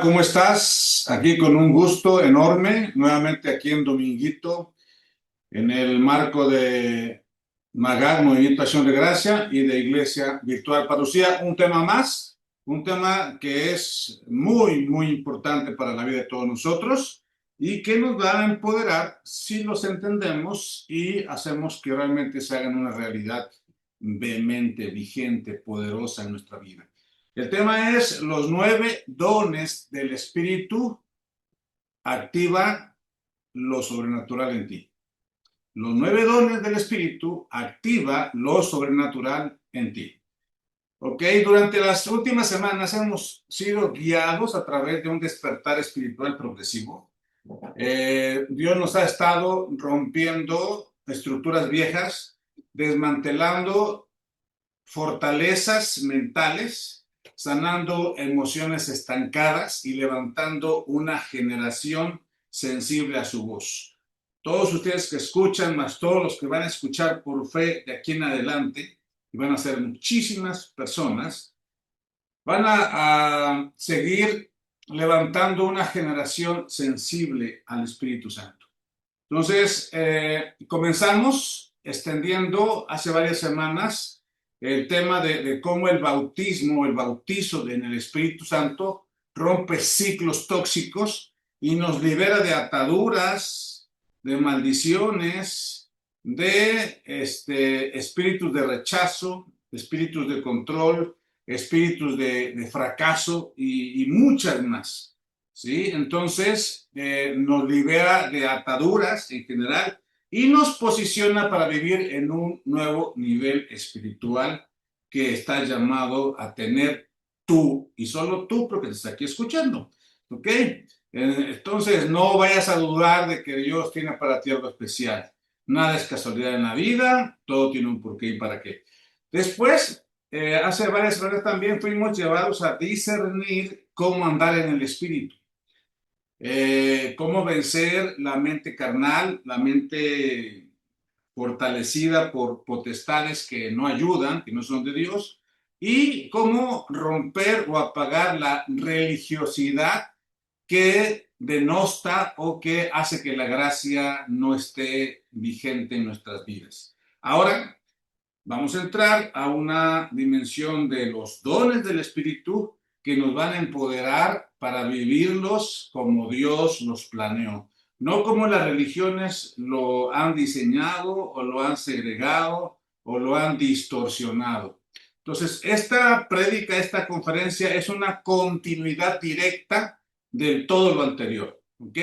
¿Cómo estás? Aquí con un gusto enorme, nuevamente aquí en Dominguito, en el marco de MAGAG, Movimiento Acción de Gracia y de Iglesia Virtual Parucía. Un tema más, un tema que es muy, muy importante para la vida de todos nosotros y que nos va a empoderar si los entendemos y hacemos que realmente se hagan una realidad vehemente, vigente, poderosa en nuestra vida. El tema es los 9 dones del Espíritu. Activa lo sobrenatural en ti. Los 9 dones del Espíritu activa lo sobrenatural en ti. Ok, durante las últimas semanas hemos sido guiados a través de un despertar espiritual progresivo. Dios nos ha estado rompiendo estructuras viejas, desmantelando fortalezas mentales, sanando emociones estancadas y levantando una generación sensible a su voz. Todos ustedes que escuchan, más todos los que van a escuchar por fe de aquí en adelante, y van a ser muchísimas personas, van a seguir levantando una generación sensible al Espíritu Santo. Entonces, comenzamos extendiendo hace varias semanas el tema de cómo el bautismo, el bautizo en el Espíritu Santo rompe ciclos tóxicos y nos libera de ataduras, de maldiciones, de espíritus de rechazo, espíritus de control, espíritus de fracaso y muchas más. ¿Sí? Entonces, nos libera de ataduras en general y nos posiciona para vivir en un nuevo nivel espiritual que está llamado a tener tú y solo tú, porque te está aquí escuchando. ¿Ok? Entonces, no vayas a dudar de que Dios tiene para ti algo especial. Nada es casualidad en la vida, todo tiene un porqué y para qué. Después, hace varias semanas también fuimos llevados a discernir cómo andar en el espíritu. Cómo vencer la mente carnal, la mente fortalecida por potestades que no ayudan, que no son de Dios, y cómo romper o apagar la religiosidad que denosta o que hace que la gracia no esté vigente en nuestras vidas. Ahora vamos a entrar a una dimensión de los dones del Espíritu que nos van a empoderar para vivirlos como Dios los planeó. No como las religiones lo han diseñado o lo han segregado o lo han distorsionado. Entonces, esta prédica, esta conferencia es una continuidad directa de todo lo anterior. ¿Ok?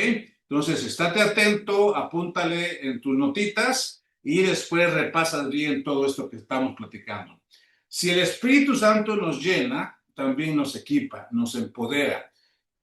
Entonces, estate atento, apúntale en tus notitas y después repasas bien todo esto que estamos platicando. Si el Espíritu Santo nos llena, también nos equipa, nos empodera.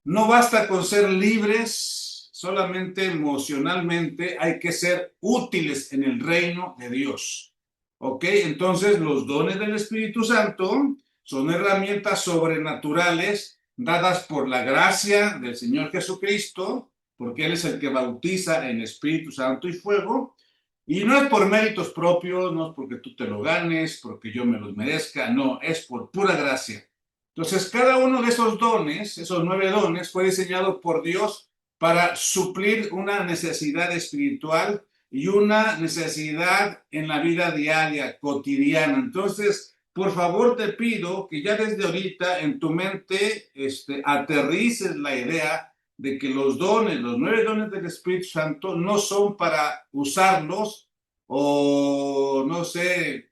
No basta con ser libres solamente emocionalmente, hay que ser útiles en el reino de Dios. ¿Ok? Entonces los dones del Espíritu Santo son herramientas sobrenaturales dadas por la gracia del Señor Jesucristo, porque Él es el que bautiza en Espíritu Santo y fuego, y no es por méritos propios, no es porque tú te lo ganes, porque yo me los merezca, no, es por pura gracia. Entonces, cada uno de esos dones, esos 9 dones, fue diseñado por Dios para suplir una necesidad espiritual y una necesidad en la vida diaria, cotidiana. Entonces, por favor, te pido que ya desde ahorita en tu mente aterrices la idea de que los dones, los 9 dones del Espíritu Santo, no son para usarlos o, no sé,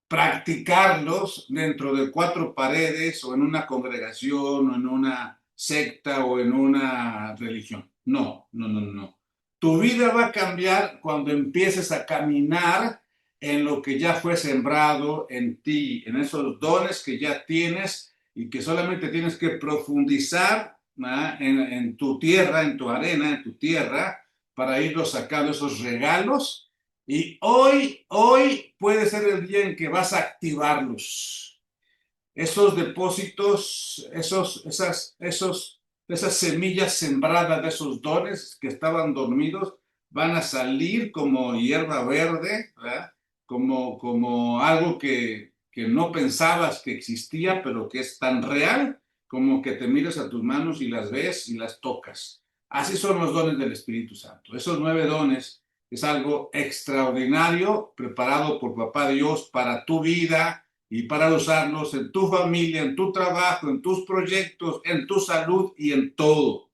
practicarlos dentro de 4 paredes o en una congregación o en una secta o en una religión. No, no, no, no. Tu vida va a cambiar cuando empieces a caminar en lo que ya fue sembrado en ti, en esos dones que ya tienes y que solamente tienes que profundizar en tu tierra, en tu arena, en tu tierra, para irlos sacando esos regalos y hoy puede ser el día en que vas a activarlos. Esos depósitos, esas semillas sembradas de esos dones que estaban dormidos, van a salir como hierba verde, ¿verdad? Como algo que no pensabas que existía, pero que es tan real como que te miras a tus manos y las ves y las tocas. Así son los dones del Espíritu Santo. Esos 9 dones es algo extraordinario preparado por Papá Dios para tu vida y para usarlos en tu familia, en tu trabajo, en tus proyectos, en tu salud y en todo.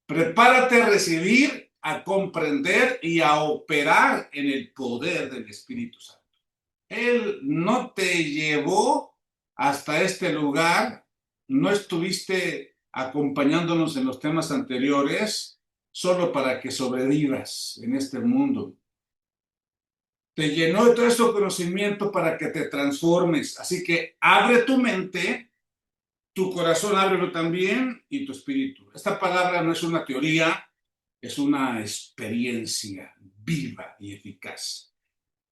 Prepárate a recibir, a comprender y a operar en el poder del Espíritu Santo. Él no te llevó hasta este lugar, no estuviste acompañándonos en los temas anteriores solo para que sobrevivas en este mundo. Te llenó de todo ese conocimiento para que te transformes. Así que abre tu mente, tu corazón, ábrelo también y tu espíritu. Esta palabra no es una teoría, es una experiencia viva y eficaz.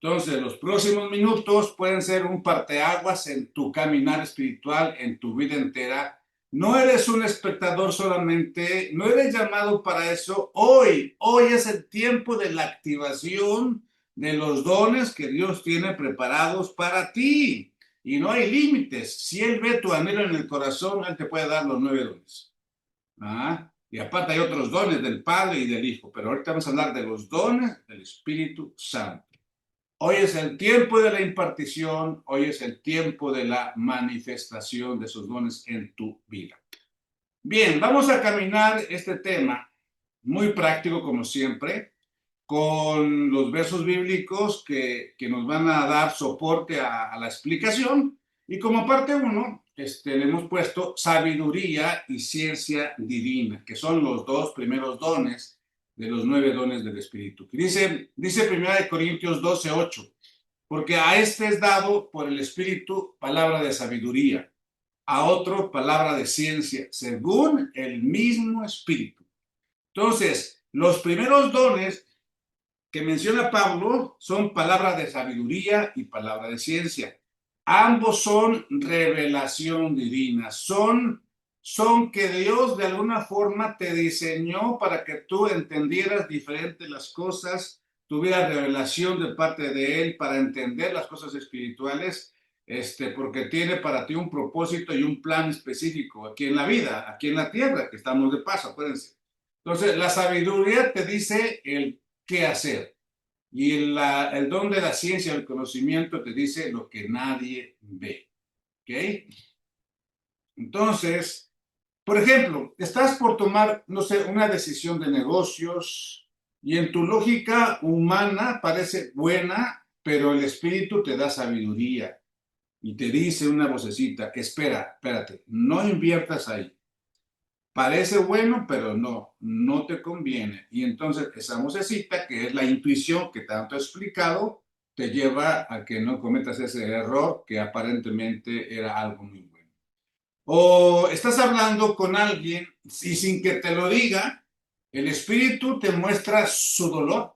Entonces, los próximos minutos pueden ser un parteaguas en tu caminar espiritual, en tu vida entera. No eres un espectador solamente, no eres llamado para eso. Hoy es el tiempo de la activación de los dones que Dios tiene preparados para ti. Y no hay límites. Si Él ve tu anhelo en el corazón, Él te puede dar los 9 dones. Y aparte hay otros dones del Padre y del Hijo, pero ahorita vamos a hablar de los dones del Espíritu Santo. Hoy es el tiempo de la impartición, hoy es el tiempo de la manifestación de esos dones en tu vida. Bien, vamos a caminar este tema muy práctico como siempre, con los versos bíblicos que nos van a dar soporte a la explicación. Y como parte 1, le hemos puesto sabiduría y ciencia divina, que son los 2 primeros dones de los 9 dones del Espíritu. Dice 1 Corintios 12:8, porque a este es dado por el Espíritu palabra de sabiduría, a otro palabra de ciencia, según el mismo Espíritu. Entonces, los primeros dones que menciona Pablo son palabra de sabiduría y palabra de ciencia. Ambos son revelación divina, son que Dios de alguna forma te diseñó para que tú entendieras diferente las cosas, tuvieras revelación de parte de Él para entender las cosas espirituales, porque tiene para ti un propósito y un plan específico aquí en la vida, aquí en la tierra, que estamos de paso, acuérdense. Entonces, la sabiduría te dice el qué hacer. Y el don de la ciencia, el conocimiento, te dice lo que nadie ve. ¿Ok? Entonces, por ejemplo, estás por tomar, no sé, una decisión de negocios y en tu lógica humana parece buena, pero el espíritu te da sabiduría y te dice una vocecita, espérate, no inviertas ahí. Parece bueno, pero no te conviene. Y entonces esa vocecita, que es la intuición que tanto he explicado, te lleva a que no cometas ese error que aparentemente era algo muy bueno. O estás hablando con alguien y sin que te lo diga, el espíritu te muestra su dolor,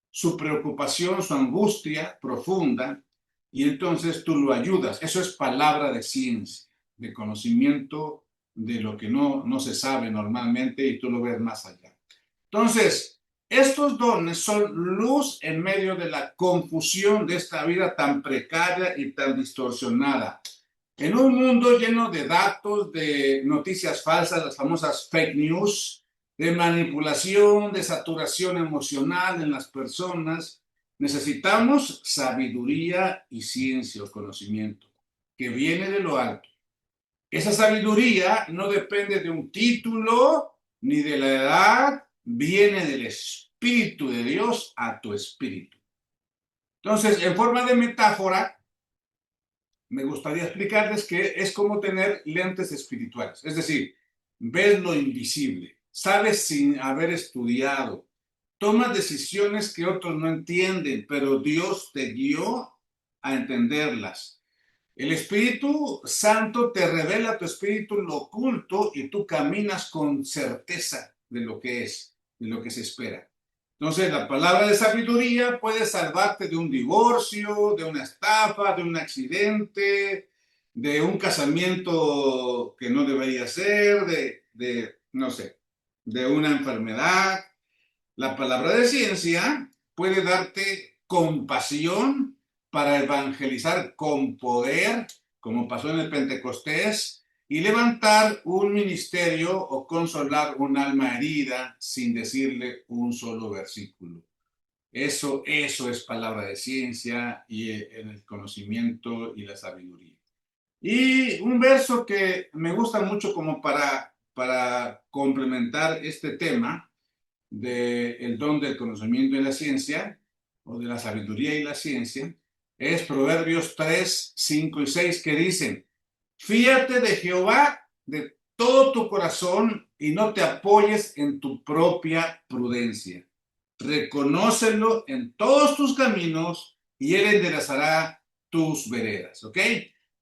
su preocupación, su angustia profunda, y entonces tú lo ayudas. Eso es palabra de ciencia, de conocimiento de lo que no se sabe normalmente y tú lo ves más allá. Entonces, estos dones son luz en medio de la confusión de esta vida tan precaria y tan distorsionada. En un mundo lleno de datos, de noticias falsas, las famosas fake news, de manipulación, de saturación emocional en las personas, necesitamos sabiduría y ciencia o conocimiento que viene de lo alto. Esa sabiduría no depende de un título ni de la edad, viene del Espíritu de Dios a tu espíritu. Entonces, en forma de metáfora, me gustaría explicarles que es como tener lentes espirituales. Es decir, ves lo invisible, sabes sin haber estudiado, tomas decisiones que otros no entienden, pero Dios te guió a entenderlas. El Espíritu Santo te revela tu espíritu lo oculto y tú caminas con certeza de lo que es, de lo que se espera. Entonces, la palabra de sabiduría puede salvarte de un divorcio, de una estafa, de un accidente, de un casamiento que no debería ser, no sé, de una enfermedad. La palabra de ciencia puede darte compasión para evangelizar con poder, como pasó en el Pentecostés, y levantar un ministerio o consolar un alma herida sin decirle un solo versículo. Eso es palabra de ciencia y en el conocimiento y la sabiduría. Y un verso que me gusta mucho como para complementar este tema del don del conocimiento y la ciencia, o de la sabiduría y la ciencia, es Proverbios 3, 5 y 6 que dicen, fíate de Jehová de todo tu corazón y no te apoyes en tu propia prudencia. Reconócelo en todos tus caminos y él enderezará tus veredas. ¿Ok?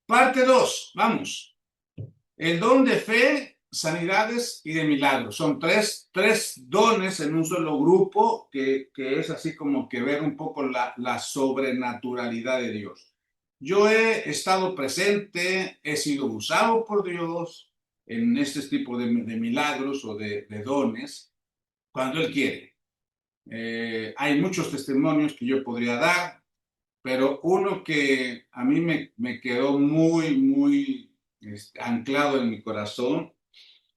Parte 2, vamos. El don de fe, sanidades y de milagros. Son tres dones en un solo grupo que es así como que ver un poco la sobrenaturalidad de Dios. Yo he estado presente, he sido usado por Dios en este tipo de milagros o de dones cuando Él quiere. Hay muchos testimonios que yo podría dar, pero uno que a mí me quedó muy anclado en mi corazón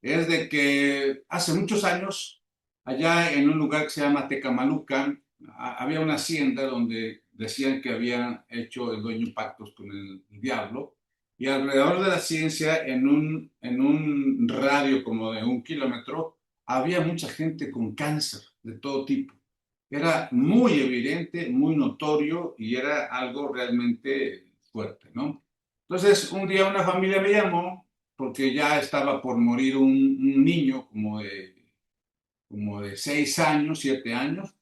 es de que hace muchos años, allá en un lugar que se llama Tecamaluca, había una hacienda donde decían que habían hecho el dueño pactos con el diablo, y alrededor de la ciencia, en un radio como de 1 kilómetro, había mucha gente con cáncer de todo tipo. Era muy evidente, muy notorio y era algo realmente fuerte, ¿no? Entonces, un día una familia me llamó porque ya estaba por morir un niño como de 6 años, 7 años,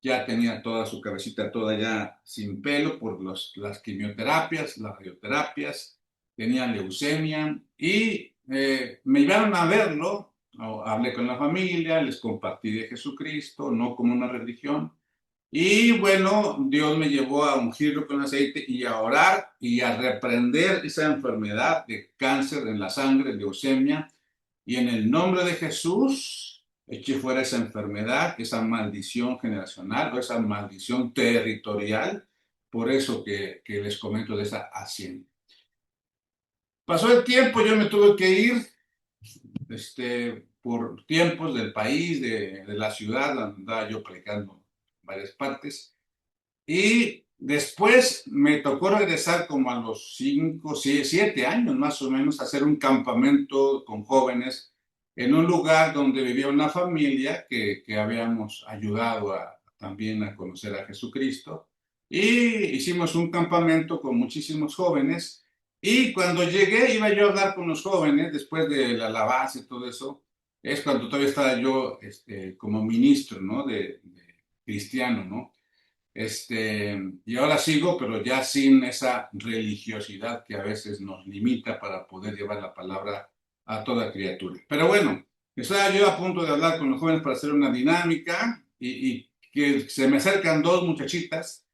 ya tenía toda su cabecita toda ya sin pelo por las quimioterapias, las radioterapias, tenía leucemia y me llevaron a verlo, hablé con la familia, les compartí de Jesucristo, no como una religión, y bueno, Dios me llevó a ungirlo con aceite y a orar y a reprender esa enfermedad de cáncer en la sangre, leucemia, y en el nombre de Jesús eché fuera esa enfermedad, esa maldición generacional o esa maldición territorial, por eso que les comento de esa hacienda. Pasó el tiempo, yo me tuve que ir por tiempos del país, de la ciudad, andaba yo predicando en varias partes. Y después me tocó regresar como a los 5, 7 años más o menos a hacer un campamento con jóvenes en un lugar donde vivía una familia que habíamos ayudado también a conocer a Jesucristo. Y hicimos un campamento con muchísimos jóvenes. Y cuando llegué, iba yo a hablar con los jóvenes después de la alabanza y todo eso. Es cuando todavía estaba yo como ministro, ¿no? De cristiano, ¿no? Y ahora sigo, pero ya sin esa religiosidad que a veces nos limita para poder llevar la palabra a toda criatura. Pero bueno, estaba yo a punto de hablar con los jóvenes para hacer una dinámica y que se me acercan dos muchachitas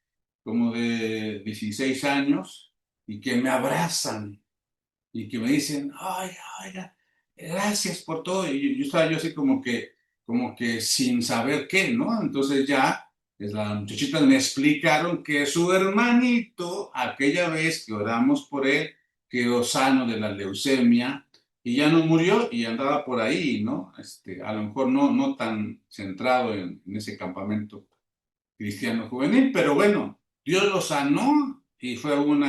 como de 16 años y que me abrazan y que me dicen, ay, ay, gracias por todo. Y yo estaba yo así como que sin saber qué, ¿no? Entonces ya las muchachitas me explicaron que su hermanito, aquella vez que oramos por él, quedó sano de la leucemia y ya no murió y andaba por ahí, ¿no? A lo mejor no tan centrado en ese campamento cristiano juvenil, pero bueno, Dios lo sanó y fue un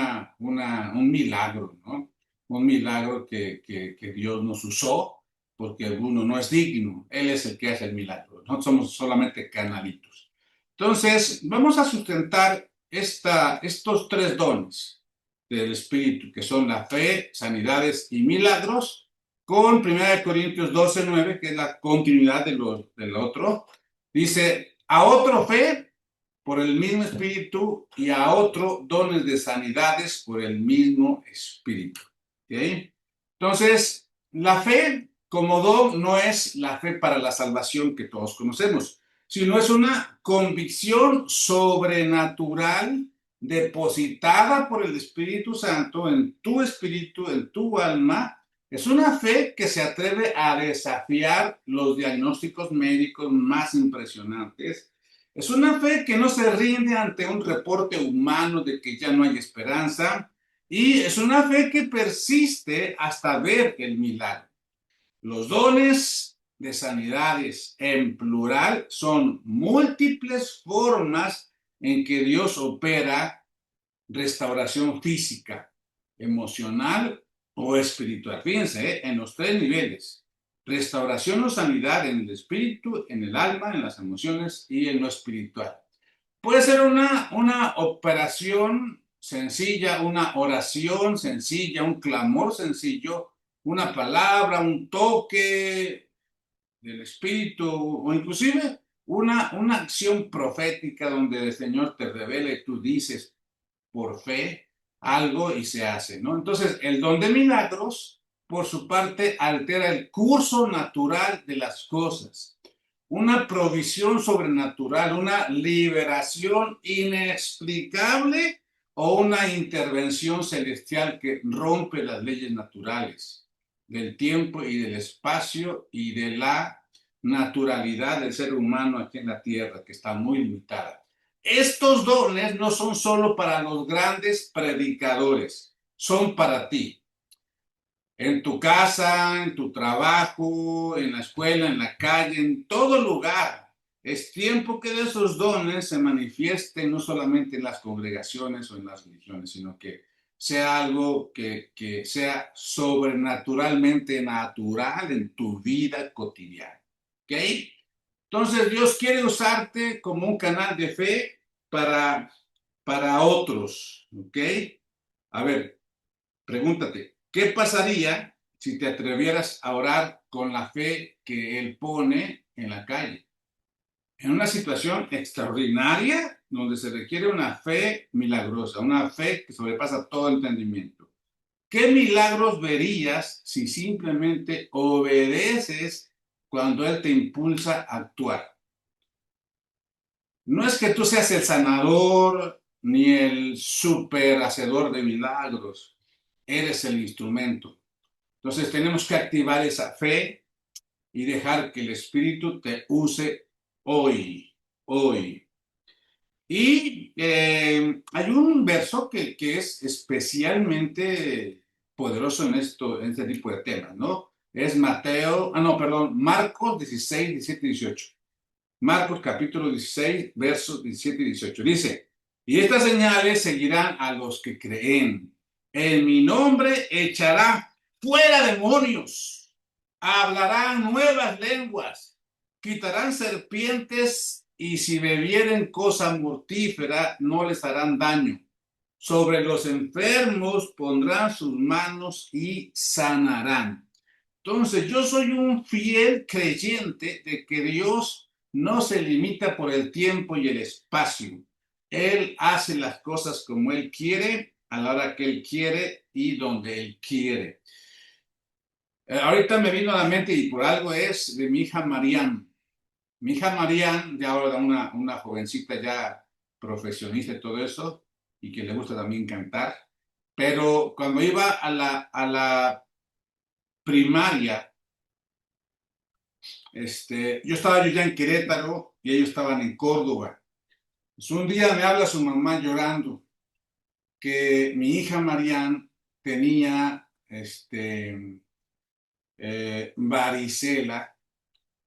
milagro, ¿no? Un milagro que Dios nos usó porque uno no es digno, Él es el que hace el milagro, no somos solamente canalitos. Entonces, vamos a sustentar estos tres dones del Espíritu, que son la fe, sanidades y milagros, con 1 Corintios 12:9, que es la continuidad del otro. Dice, a otro fe por el mismo Espíritu y a otro dones de sanidades por el mismo Espíritu. ¿Okay? Entonces, la fe como don no es la fe para la salvación que todos conocemos, sino es una convicción sobrenatural depositada por el Espíritu Santo en tu espíritu, en tu alma. Es una fe que se atreve a desafiar los diagnósticos médicos más impresionantes. Es una fe que no se rinde ante un reporte humano de que ya no hay esperanza. Y es una fe que persiste hasta ver el milagro. Los dones de sanidades en plural son múltiples formas en que Dios opera restauración física, emocional o espiritual. Fíjense, en los tres niveles. Restauración o sanidad en el espíritu, en el alma, en las emociones y en lo espiritual. Puede ser una operación sencilla, una oración sencilla, un clamor sencillo, una palabra, un toque del espíritu o inclusive una acción profética donde el Señor te revela y tú dices por fe algo y se hace, ¿no? Entonces, el don de milagros, por su parte, altera el curso natural de las cosas. Una provisión sobrenatural, una liberación inexplicable o una intervención celestial que rompe las leyes naturales del tiempo y del espacio y de la naturalidad del ser humano aquí en la tierra, que está muy limitada. Estos dones no son solo para los grandes predicadores, son para ti. En tu casa, en tu trabajo, en la escuela, en la calle, en todo lugar. Es tiempo que de esos dones se manifiesten no solamente en las congregaciones o en las religiones, sino que sea algo que sea sobrenaturalmente natural en tu vida cotidiana. ¿Ok? Entonces Dios quiere usarte como un canal de fe para, para otros. ¿Ok? A ver, pregúntate, ¿qué pasaría si te atrevieras a orar con la fe que Él pone en la calle? En una situación extraordinaria donde se requiere una fe milagrosa, una fe que sobrepasa todo entendimiento. ¿Qué milagros verías si simplemente obedeces cuando Él te impulsa a actuar? No es que tú seas el sanador ni el super hacedor de milagros, eres el instrumento. Entonces tenemos que activar esa fe y dejar que el Espíritu te use hoy. Y hay un verso que es especialmente poderoso en este tipo de temas, ¿no? Es Marcos 16, 17 y 18. Marcos capítulo 16, versos 17 y 18. Dice, y estas señales seguirán a los que creen. En mi nombre echarán fuera demonios, hablarán nuevas lenguas, quitarán serpientes y si bebieren cosa mortífera no les harán daño. Sobre los enfermos pondrán sus manos y sanarán. Entonces, yo soy un fiel creyente de que Dios no se limita por el tiempo y el espacio. Él hace las cosas como Él quiere, a la hora que Él quiere y donde Él quiere. Ahorita me vino a la mente y por algo es de mi hija Marianne. Mi hija Marianne, ya ahora una jovencita ya profesionista y todo eso, y que le gusta también cantar, pero cuando iba a la primaria, yo estaba yo ya en Querétaro y ellos estaban en Córdoba. Pues un día me habla su mamá llorando que mi hija Marianne tenía varicela,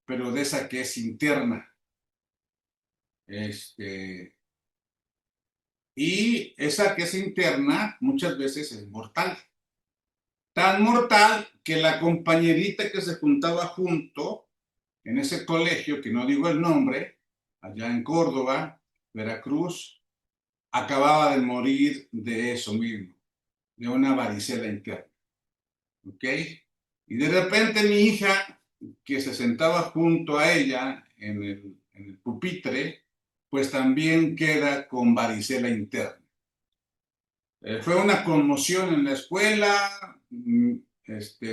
pero de esa que es interna. Este, y esa que es interna muchas veces es mortal. Tan mortal que la compañerita que se juntaba junto en ese colegio, que no digo el nombre, allá en Córdoba, Veracruz, acababa de morir de eso mismo, de una varicela interna. ¿Ok? Y de repente mi hija, que se sentaba junto a ella en el pupitre, pues también queda con varicela interna. Fue una conmoción en la escuela.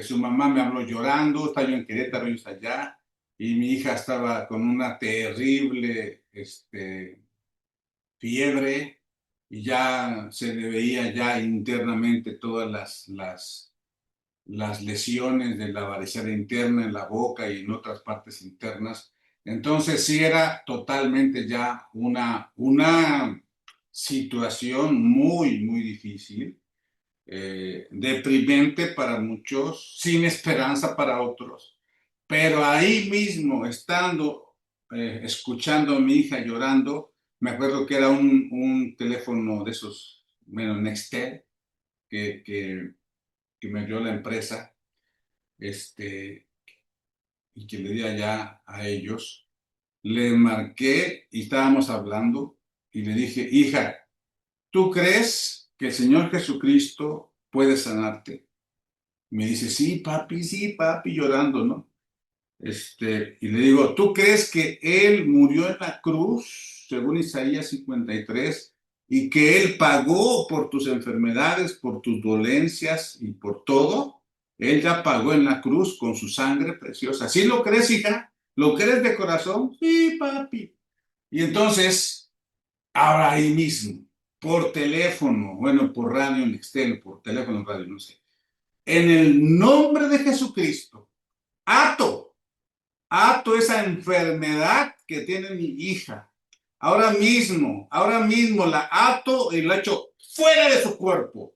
Su mamá me habló llorando, está yo en Querétaro, yo está allá, y mi hija estaba con una terrible fiebre y ya se le veía ya internamente todas las lesiones de la varicela interna en la boca y en otras partes internas. Entonces sí era totalmente ya una situación muy, muy difícil. deprimente para muchos, sin esperanza para otros. Pero ahí mismo, estando, escuchando a mi hija llorando, me acuerdo que era un teléfono de esos, bueno, Nextel, que me dio la empresa, este, y que le di allá a ellos. Le marqué y estábamos hablando y le dije, hija, ¿tú crees que el Señor Jesucristo puede sanarte? Me dice, sí, papi, llorando, ¿no? Y le digo, ¿tú crees que Él murió en la cruz, según Isaías 53, y que Él pagó por tus enfermedades, por tus dolencias y por todo? Él ya pagó en la cruz con su sangre preciosa. ¿Sí lo crees, hija? ¿Lo crees de corazón? Sí, papi. Y entonces, ahora ahí mismo, por teléfono, bueno, por radio en externo, por teléfono, radio, no sé. En el nombre de Jesucristo, ato esa enfermedad que tiene mi hija. Ahora mismo la ato y la echo fuera de su cuerpo,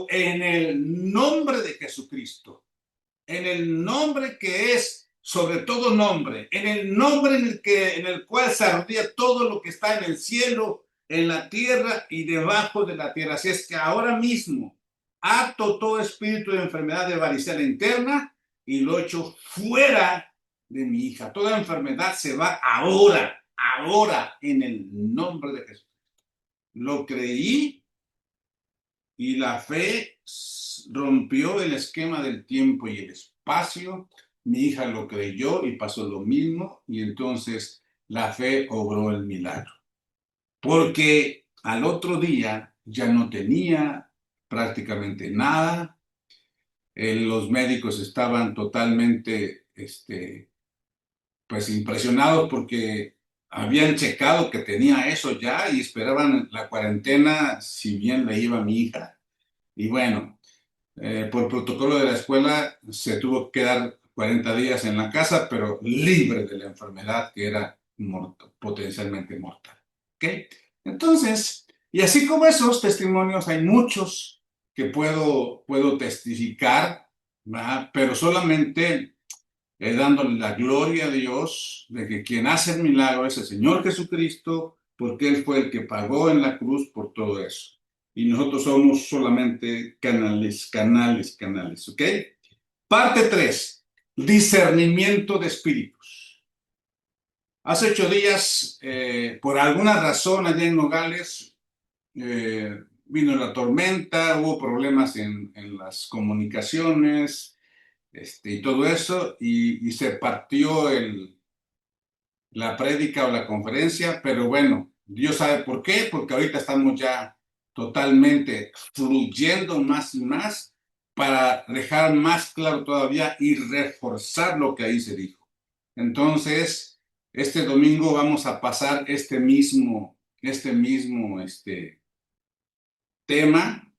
en el nombre de Jesucristo, en el nombre que es sobre todo nombre, en el nombre en el cual se arrodilla todo lo que está en el cielo, en la tierra y debajo de la tierra. Así es que ahora mismo ato todo espíritu de enfermedad de varicela interna y lo echo fuera de mi hija. Toda enfermedad se va ahora, en el nombre de Jesús. Lo creí y la fe rompió el esquema del tiempo y el espacio. Mi hija lo creyó y pasó lo mismo, y entonces la fe obró el milagro. Porque al otro día ya no tenía prácticamente nada. Los médicos estaban totalmente pues impresionados porque habían checado que tenía eso ya y esperaban la cuarentena si bien le iba a mi hija. Y bueno, por protocolo de la escuela se tuvo que quedar 40 días en la casa, pero libre de la enfermedad que era potencialmente mortal. ¿Ok? Entonces, y así como esos testimonios, hay muchos que puedo testificar, ¿verdad? Pero solamente dándole la gloria a Dios de que quien hace el milagro es el Señor Jesucristo, porque Él fue el que pagó en la cruz por todo eso. Y nosotros somos solamente canales, ¿ok? Parte 3: discernimiento de espíritus. Hace 8 días, por alguna razón allá en Nogales, vino la tormenta, hubo problemas en las comunicaciones, y todo eso, y se partió la prédica o la conferencia, pero bueno, Dios sabe por qué, porque ahorita estamos ya totalmente fluyendo más y más para dejar más claro todavía y reforzar lo que ahí se dijo. Entonces, este domingo vamos a pasar este tema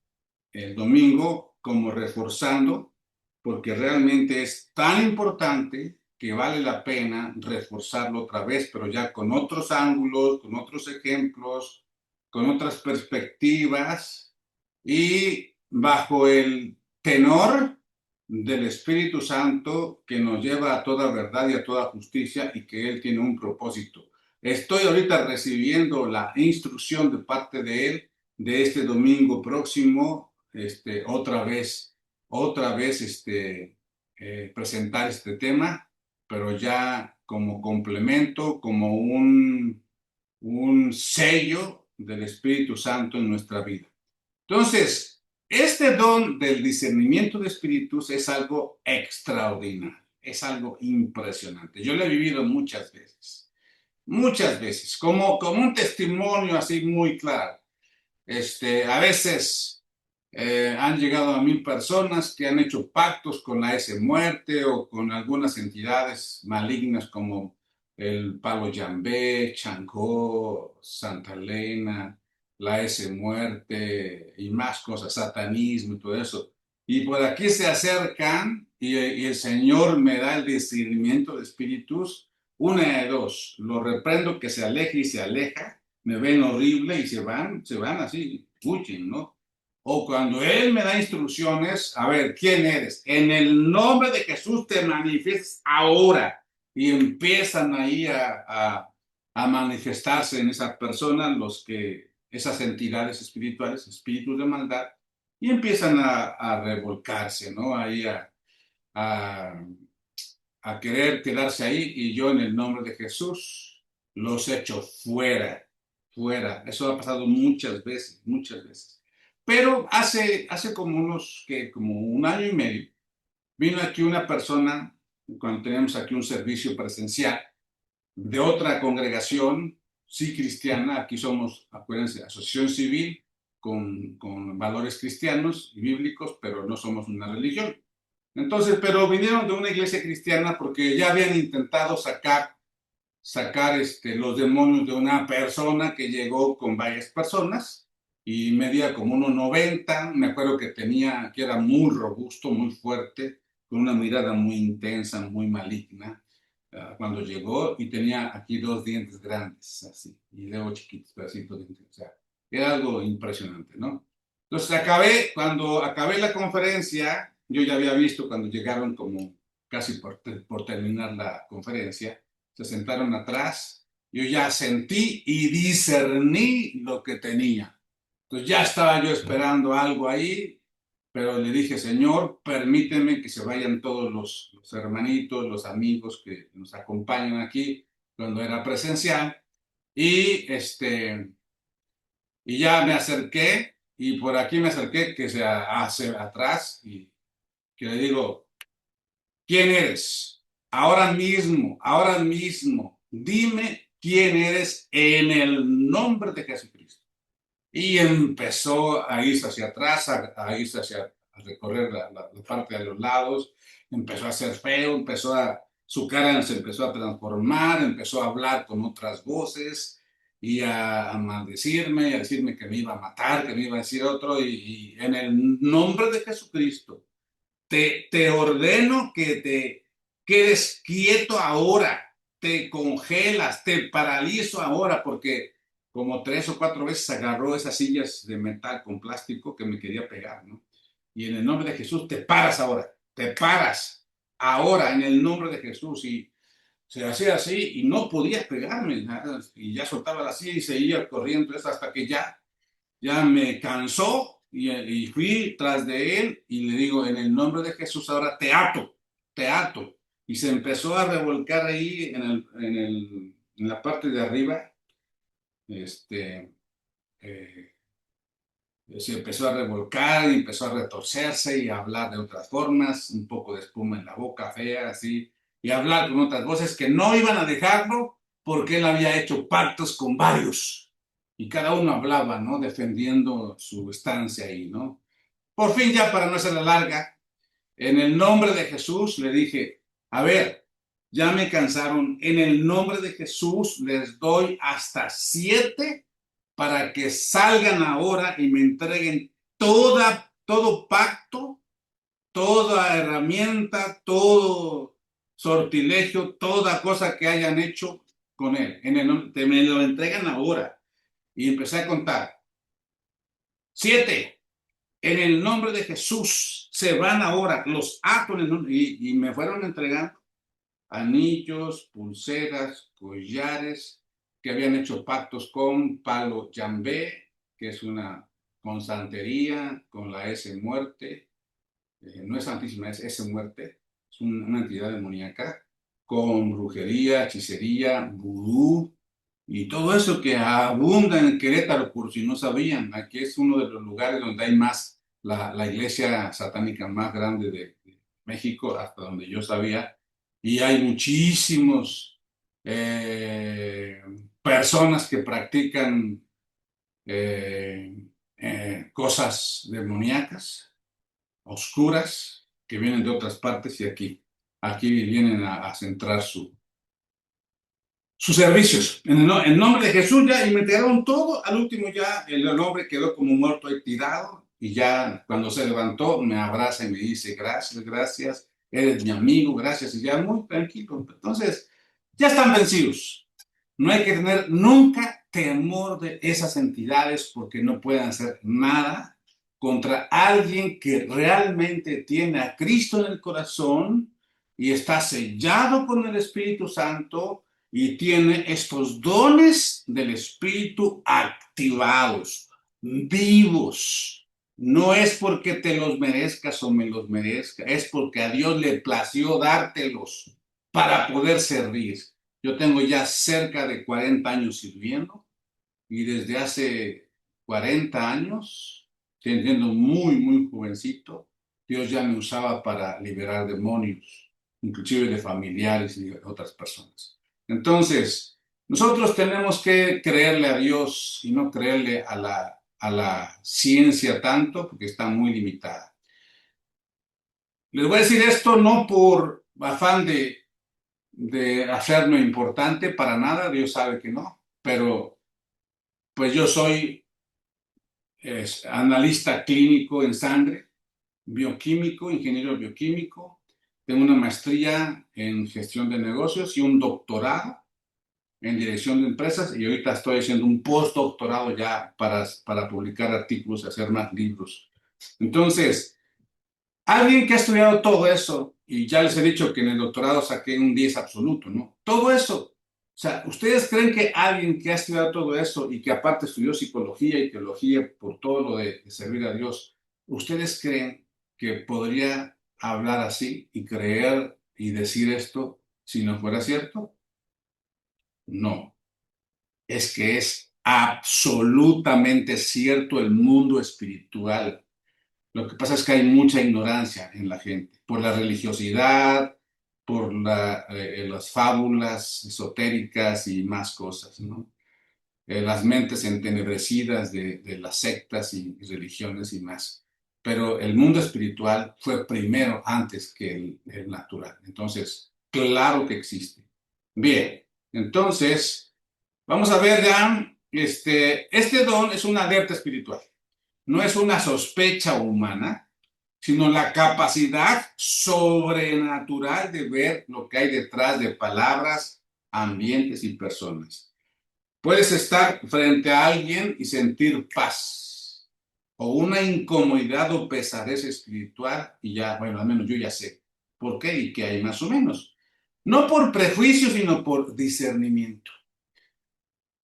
el domingo como reforzando, porque realmente es tan importante que vale la pena reforzarlo otra vez, pero ya con otros ángulos, con otros ejemplos, con otras perspectivas y bajo el tenor del Espíritu Santo que nos lleva a toda verdad y a toda justicia y que Él tiene un propósito. Estoy ahorita recibiendo la instrucción de parte de Él de este domingo próximo, otra vez, presentar este tema, pero ya como complemento, como un sello del Espíritu Santo en nuestra vida. Entonces, este don del discernimiento de espíritus es algo extraordinario, es algo impresionante. Yo lo he vivido muchas veces, como un testimonio así muy claro. A veces han llegado a 1000 personas que han hecho pactos con la S muerte o con algunas entidades malignas como el palo Yambé, Changó, Santa Elena, la S muerte y más cosas, satanismo y todo eso. Y por aquí se acercan y el Señor me da el discernimiento de espíritus, una de dos: lo reprendo que se aleje y se aleja, me ven horrible y se van así, huyen, ¿no? o cuando Él me da instrucciones, a ver, ¿quién eres? En el nombre de Jesús te manifiestas ahora. Y empiezan ahí a manifestarse en esa persona esas entidades espirituales, espíritus de maldad, y empiezan a revolcarse, ¿no? Ahí a, a querer quedarse ahí, y yo en el nombre de Jesús los echo fuera, fuera. Eso ha pasado muchas veces, muchas veces. Pero hace como un año y medio, vino aquí una persona, cuando tenemos aquí un servicio presencial, de otra congregación, sí cristiana. Aquí somos, acuérdense, asociación civil con valores cristianos y bíblicos, pero no somos una religión. Entonces, pero vinieron de una iglesia cristiana porque ya habían intentado sacar los demonios de una persona que llegó con varias personas y medía como 1,90. Me acuerdo que era muy robusto, muy fuerte, con una mirada muy intensa, muy maligna, cuando llegó, y tenía aquí 2 dientes grandes, así, y luego chiquitos, pedacitos de dientes. O sea, era algo impresionante, ¿no? Entonces, cuando acabé la conferencia, yo ya había visto cuando llegaron como casi por terminar la conferencia, se sentaron atrás, yo ya sentí y discerní lo que tenía. Entonces ya estaba yo esperando algo ahí, pero le dije, Señor, permíteme que se vayan todos los hermanitos, los amigos que nos acompañan aquí cuando era presencial. Y ya me acerqué, y por aquí me acerqué, que se hace atrás, y que le digo, ¿quién eres? Ahora mismo, dime quién eres en el nombre de Jesucristo. Y empezó a irse hacia atrás, a irse a recorrer la parte de los lados, empezó a ser feo, su cara se empezó a transformar, empezó a hablar con otras voces y a maldecirme, y a decirme que me iba a matar, que me iba a decir otro, y en el nombre de Jesucristo, te ordeno que te quedes quieto ahora, te congelas, te paralizo ahora, porque como 3 o 4 veces agarró esas sillas de metal con plástico que me quería pegar, ¿no? Y en el nombre de Jesús, te paras ahora, te paras ahora en el nombre de Jesús. Y se hacía así y no podía pegarme, nada, y ya soltaba la silla y seguía corriendo hasta que ya me cansó, y fui tras de él y le digo, en el nombre de Jesús, ahora te ato, te ato. Y se empezó a revolcar ahí en la parte de arriba, este, eh, se empezó a revolcar y empezó a retorcerse y a hablar de otras formas, un poco de espuma en la boca, fea, así, y hablar con otras voces que no iban a dejarlo porque él había hecho pactos con varios. Y cada uno hablaba, ¿no? Defendiendo su estancia ahí, ¿no? Por fin, ya para no hacerla larga, en el nombre de Jesús le dije, a ver, ya me cansaron, en el nombre de Jesús les doy hasta 7 para que salgan ahora y me entreguen todo pacto, toda herramienta, todo sortilegio, toda cosa que hayan hecho con él. Me lo entregan ahora. Y empecé a contar. 7. En el nombre de Jesús se van ahora, los ato en el nombre, y me fueron entregando anillos, pulseras, collares, que habían hecho pactos con palo yambé, que es una con santería, con la S muerte, no es santísima, es S muerte, es una entidad demoníaca, con brujería, hechicería, vudú, y todo eso que abunda en Querétaro, por si no sabían. Aquí es uno de los lugares donde hay más, la iglesia satánica más grande de México, hasta donde yo sabía, y hay muchísimos personas que practican cosas demoníacas, oscuras, que vienen de otras partes, y aquí vienen a centrar sus servicios. En nombre de Jesús ya, y me entregaron todo. Al último ya el hombre quedó como muerto ahí tirado, y ya cuando se levantó me abraza y me dice, gracias, gracias, eres mi amigo, gracias, y ya muy tranquilo. Entonces, ya están vencidos. No hay que tener nunca temor de esas entidades porque no pueden hacer nada, contra alguien que realmente tiene a Cristo en el corazón y está sellado con el Espíritu Santo y tiene estos dones del Espíritu activados, vivos. No es porque te los merezcas o me los merezca, es porque a Dios le plació dártelos para poder servir. Yo tengo ya cerca de 40 años sirviendo y desde hace 40 años, siendo muy jovencito, Dios ya me usaba para liberar demonios, inclusive de familiares y de otras personas. Entonces, nosotros tenemos que creerle a Dios y no creerle a la ciencia tanto, porque está muy limitada. Les voy a decir esto no por afán de hacerme importante, para nada, Dios sabe que no, pero pues yo soy analista clínico en sangre, bioquímico, ingeniero bioquímico, tengo una maestría en gestión de negocios y un doctorado en dirección de empresas y ahorita estoy haciendo un postdoctorado ya para publicar artículos, hacer más libros. Entonces, alguien que ha estudiado todo eso, y ya les he dicho que en el doctorado saqué un 10 absoluto, ¿no? Todo eso. O sea, ¿ustedes creen que alguien que ha estudiado todo eso y que aparte estudió psicología y teología por todo lo de servir a Dios, ¿ustedes creen que podría hablar así y creer y decir esto si no fuera cierto? No. Es que es absolutamente cierto el mundo espiritual. Lo que pasa es que hay mucha ignorancia en la gente, por la religiosidad, por las fábulas esotéricas y más cosas, ¿no? Las mentes entenebrecidas de las sectas y religiones y más. Pero el mundo espiritual fue primero antes que el natural. Entonces, claro que existe. Bien, entonces, vamos a ver ya, este don es una alerta espiritual, no es una sospecha humana, sino la capacidad sobrenatural de ver lo que hay detrás de palabras, ambientes y personas. Puedes estar frente a alguien y sentir paz o una incomodidad o pesadez espiritual y ya, bueno, al menos yo ya sé por qué y qué hay más o menos. No por prejuicio, sino por discernimiento.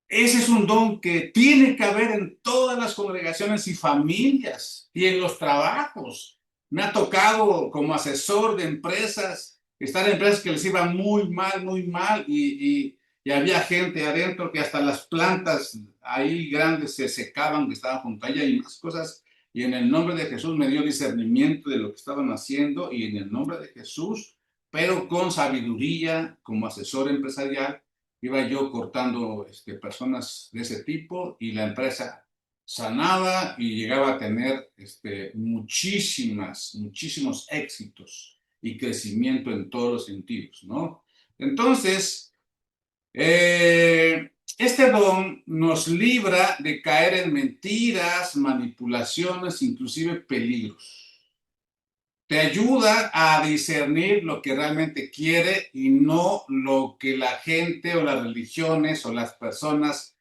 Ese es un don que tiene que haber en todas las congregaciones y familias y en los trabajos. Me ha tocado como asesor de empresas, estar en empresas que les iba muy mal y había gente adentro que hasta las plantas ahí grandes se secaban que estaban junto a ella y más cosas. Y en el nombre de Jesús me dio discernimiento de lo que estaban haciendo y en el nombre de Jesús, pero con sabiduría como asesor empresarial iba yo cortando personas de ese tipo y la empresa sanaba y llegaba a tener muchísimos éxitos y crecimiento en todos los sentidos, ¿no? Entonces, este don nos libra de caer en mentiras, manipulaciones, inclusive peligros. Te ayuda a discernir lo que realmente quiere y no lo que la gente o las religiones o las personas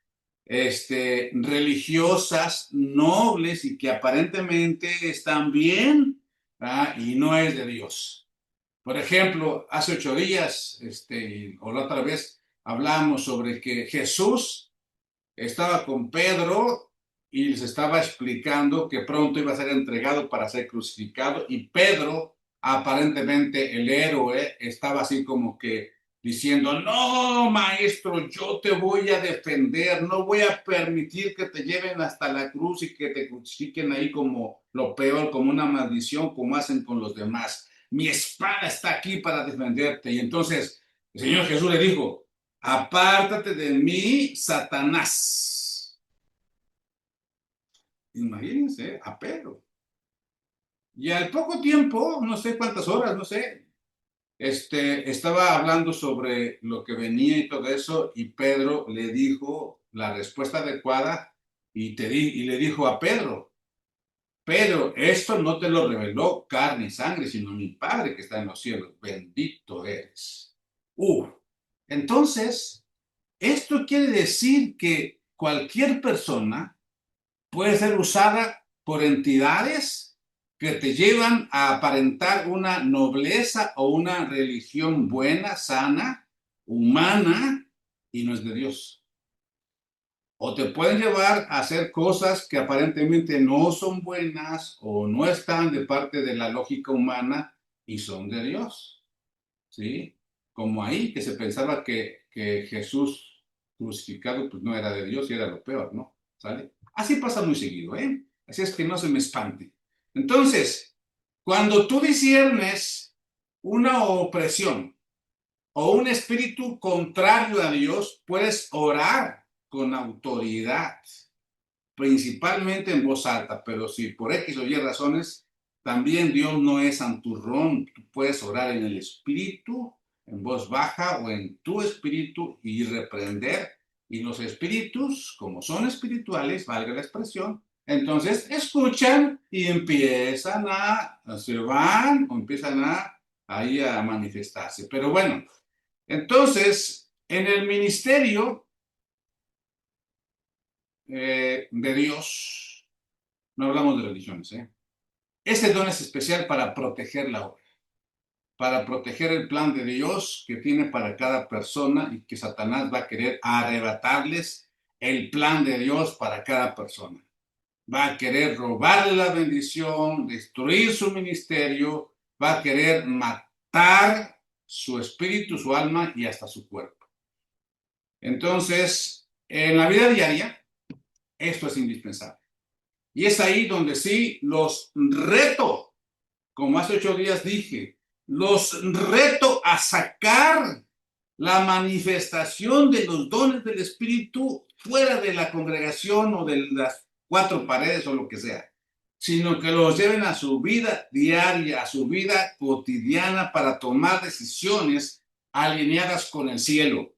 religiosas, nobles y que aparentemente están bien, ¿verdad? Y no es de Dios. Por ejemplo, hace 8 días, o la otra vez, hablamos sobre que Jesús estaba con Pedro y les estaba explicando que pronto iba a ser entregado para ser crucificado y Pedro, aparentemente el héroe, estaba así como que diciendo, no, maestro, yo te voy a defender, no voy a permitir que te lleven hasta la cruz y que te crucifiquen ahí como lo peor, como una maldición, como hacen con los demás. Mi espada está aquí para defenderte. Y entonces el Señor Jesús le dijo, apártate de mí, Satanás. Imagínense, a Pedro. Y al poco tiempo, no sé cuántas horas, no sé, estaba hablando sobre lo que venía y todo eso, y Pedro le dijo la respuesta adecuada y le dijo a Pedro, Pedro, esto no te lo reveló carne y sangre, sino mi Padre que está en los cielos. Bendito eres. Entonces, esto quiere decir que cualquier persona puede ser usada por entidades que te llevan a aparentar una nobleza o una religión buena, sana, humana, y no es de Dios. O te pueden llevar a hacer cosas que aparentemente no son buenas o no están de parte de la lógica humana y son de Dios, ¿sí? Como ahí que se pensaba que Jesús crucificado pues no era de Dios y era lo peor, ¿no? ¿Sale? Así pasa muy seguido, ¿eh? Así es que no se me espante. Entonces, cuando tú disiernes una opresión o un espíritu contrario a Dios, puedes orar con autoridad, principalmente en voz alta, pero si por X o Y razones, también Dios no es santurrón, tú puedes orar en el espíritu, en voz baja o en tu espíritu y reprender. Y los espíritus, como son espirituales, valga la expresión, entonces escuchan y empiezan se van o empiezan ahí a manifestarse. Pero bueno, entonces, en el ministerio de Dios, no hablamos de religiones, ¿eh? Este don es especial para proteger la obra, para proteger el plan de Dios que tiene para cada persona y que Satanás va a querer arrebatarles el plan de Dios para cada persona. Va a querer robarle la bendición, destruir su ministerio, va a querer matar su espíritu, su alma y hasta su cuerpo. Entonces, en la vida diaria, esto es indispensable. Y es ahí donde sí los reto, como hace 8 días dije, los reto a sacar la manifestación de los dones del Espíritu fuera de la congregación o de las 4 paredes o lo que sea, sino que los lleven a su vida diaria, a su vida cotidiana para tomar decisiones alineadas con el cielo.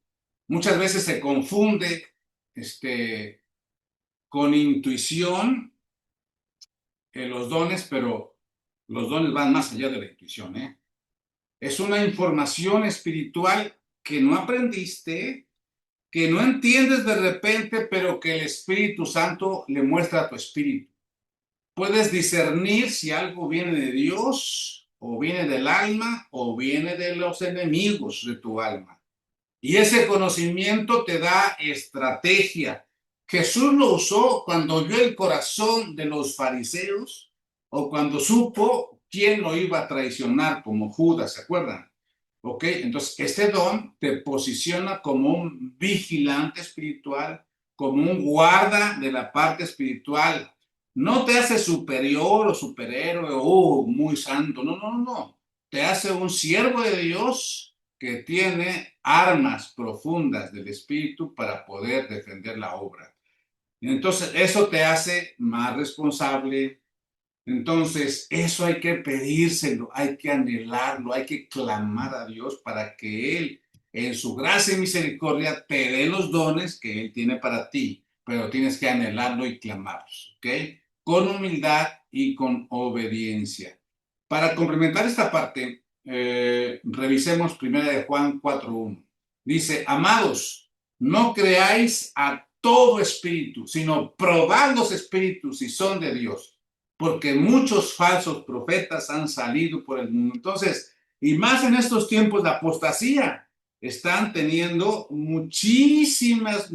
Muchas veces se confunde con intuición los dones, pero los dones van más allá de la intuición, ¿eh? Es una información espiritual que no aprendiste, que no entiendes de repente, pero que el Espíritu Santo le muestra a tu espíritu. Puedes discernir si algo viene de Dios, o viene del alma, o viene de los enemigos de tu alma. Y ese conocimiento te da estrategia. Jesús lo usó cuando vio el corazón de los fariseos o cuando supo quién lo iba a traicionar, como Judas, ¿se acuerdan? ¿Ok? Entonces, este don te posiciona como un vigilante espiritual, como un guarda de la parte espiritual. No te hace superior o superhéroe o muy santo, no, no, no. Te hace un siervo de Dios que tiene armas profundas del espíritu para poder defender la obra. Entonces, eso te hace más responsable. Entonces, eso hay que pedírselo, hay que anhelarlo, hay que clamar a Dios para que Él, en su gracia y misericordia, te dé los dones que Él tiene para ti, pero tienes que anhelarlo y clamarlos, ¿ok? Con humildad y con obediencia. Para complementar esta parte, revisemos 1 Juan 4:1. Dice, amados, no creáis a todo espíritu, sino probad los espíritus si son de Dios, porque muchos falsos profetas han salido por el mundo. Entonces, y más en estos tiempos de apostasía, están teniendo muchísimas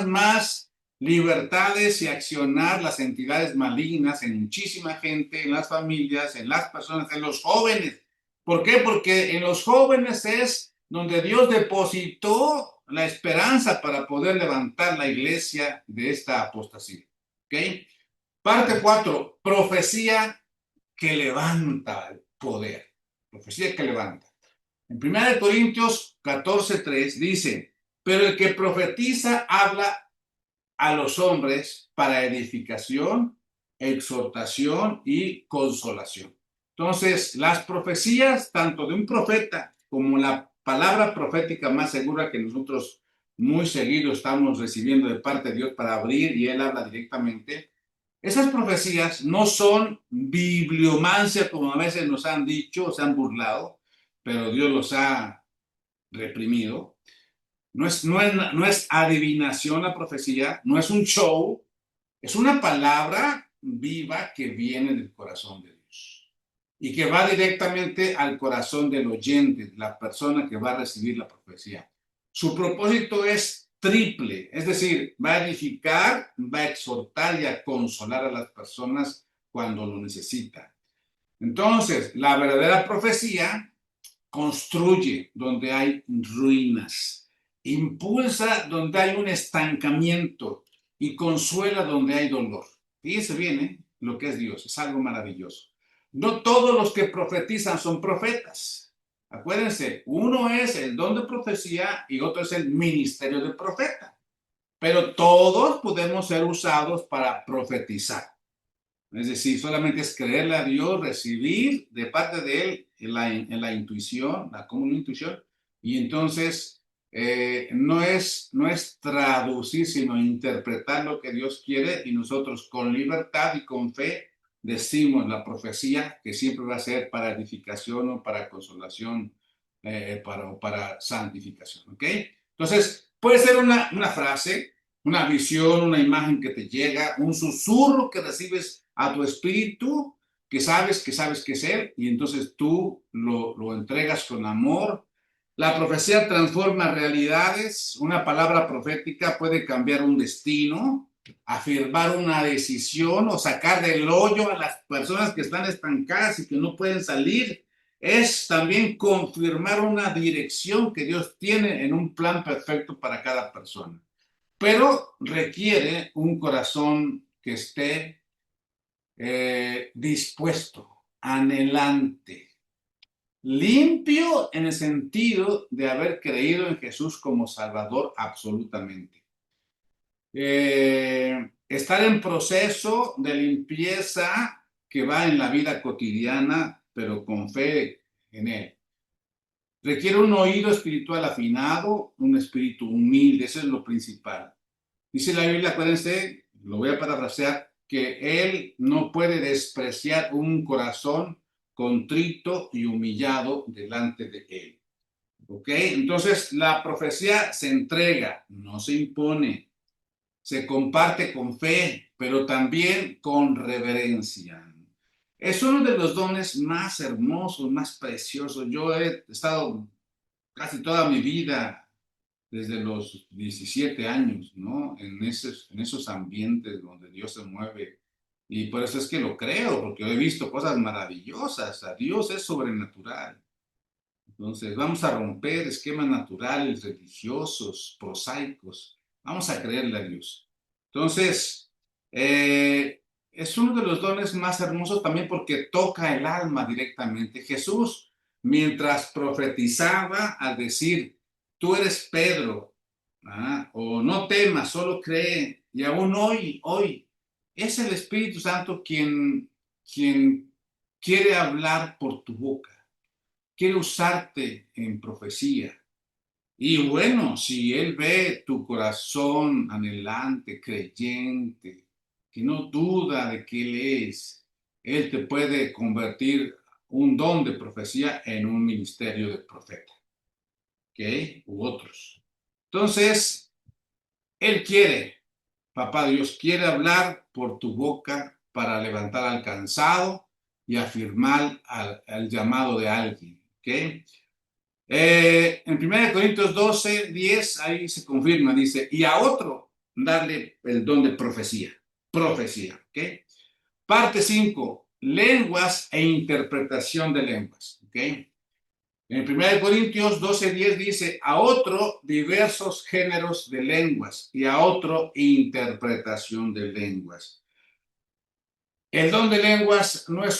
más libertades y accionar las entidades malignas en muchísima gente, en las familias, en las personas, en los jóvenes. ¿Por qué? Porque en los jóvenes es donde Dios depositó la esperanza para poder levantar la iglesia de esta apostasía. ¿Ok? Parte 4, profecía que levanta el poder. Profecía que levanta. En 1 Corintios 14:3 dice, pero el que profetiza habla a los hombres para edificación, exhortación y consolación. Entonces, las profecías, tanto de un profeta como la palabra profética más segura que nosotros muy seguido estamos recibiendo de parte de Dios para abrir y Él habla directamente, esas profecías no son bibliomancia como a veces nos han dicho, se han burlado, pero Dios los ha reprimido. No es adivinación la profecía, no es un show, es una palabra viva que viene del corazón de Dios y que va directamente al corazón del oyente, la persona que va a recibir la profecía. Su propósito es triple, es decir, va a edificar, va a exhortar y a consolar a las personas cuando lo necesitan. Entonces, la verdadera profecía construye donde hay ruinas, impulsa donde hay un estancamiento y consuela donde hay dolor. Fíjense bien, lo que es Dios, es algo maravilloso. No todos los que profetizan son profetas. Acuérdense, uno es el don de profecía y otro es el ministerio de profeta. Pero todos podemos ser usados para profetizar. Es decir, solamente es creerle a Dios, recibir de parte de Él en la intuición, la común intuición, y entonces no es traducir, sino interpretar lo que Dios quiere y nosotros con libertad y con fe decimos la profecía que siempre va a ser para edificación o para consolación, para santificación, ¿ok? Entonces, puede ser una frase, una visión, una imagen que te llega, un susurro que recibes a tu espíritu, que sabes que es Él, y entonces tú lo entregas con amor. La profecía transforma realidades, una palabra profética puede cambiar un destino, afirmar una decisión o sacar del hoyo a las personas que están estancadas y que no pueden salir. Es también confirmar una dirección que Dios tiene en un plan perfecto para cada persona. Pero requiere un corazón que esté dispuesto, anhelante, limpio en el sentido de haber creído en Jesús como Salvador absolutamente. Estar en proceso de limpieza que va en la vida cotidiana, pero con fe en Él. Requiere un oído espiritual afinado, un espíritu humilde, eso es lo principal. Dice la Biblia, acuérdense, lo voy a parafrasear, que Él no puede despreciar un corazón contrito y humillado delante de Él. ¿Ok? Entonces, la profecía se entrega, no se impone, se comparte con fe, pero también con reverencia. Es uno de los dones más hermosos, más preciosos. Yo he estado casi toda mi vida desde los 17 años, ¿no? En esos ambientes donde Dios se mueve. Y por eso es que lo creo, porque he visto cosas maravillosas. A Dios es sobrenatural. Entonces, vamos a romper esquemas naturales, religiosos, prosaicos. Vamos a creerle a Dios. Entonces, es uno de los dones más hermosos también porque toca el alma directamente. Jesús, mientras profetizaba al decir, tú eres Pedro, o no temas, solo cree, y aún hoy, es el Espíritu Santo quien quiere hablar por tu boca, quiere usarte en profecía. Y bueno, si Él ve tu corazón anhelante, creyente, que no duda de que Él es, Él te puede convertir un don de profecía en un ministerio de profeta, ¿ok? U otros. Entonces, Él quiere, Papá Dios, quiere hablar por tu boca para levantar al cansado y afirmar al llamado de alguien, ¿ok? En 1 Corintios 12:10, ahí se confirma, dice, y a otro darle el don de profecía, ¿ok? Parte 5, lenguas e interpretación de lenguas, ¿ok? En 1 Corintios 12:10 dice, a otro diversos géneros de lenguas y a otro interpretación de lenguas. El don de lenguas no es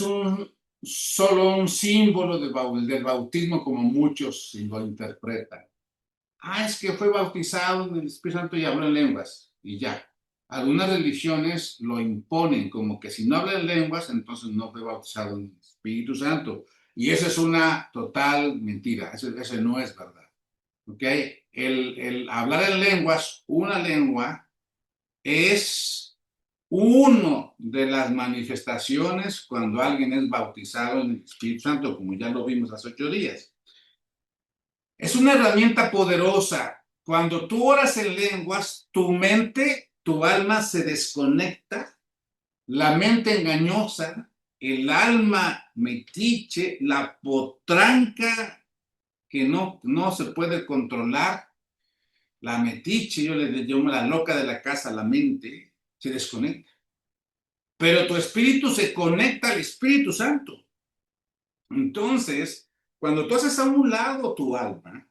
solo un símbolo del bautismo como muchos lo interpretan. Es que fue bautizado en el Espíritu Santo y habló en lenguas, y ya. Algunas religiones lo imponen, como que si no habla en lenguas, entonces no fue bautizado en el Espíritu Santo. Y esa es una total mentira, eso no es verdad. ¿Ok? El hablar en lenguas, una lengua, es una de las manifestaciones cuando alguien es bautizado en el Espíritu Santo, como ya lo vimos hace 8 días. Es una herramienta poderosa. Cuando tú oras en lenguas, tu mente, tu alma se desconecta la mente engañosa, el alma metiche, la potranca que no se puede controlar, la metiche, yo le llamo la loca de la casa, la mente, se desconecta. Pero tu espíritu se conecta al Espíritu Santo. Entonces, cuando tú haces a un lado tu alma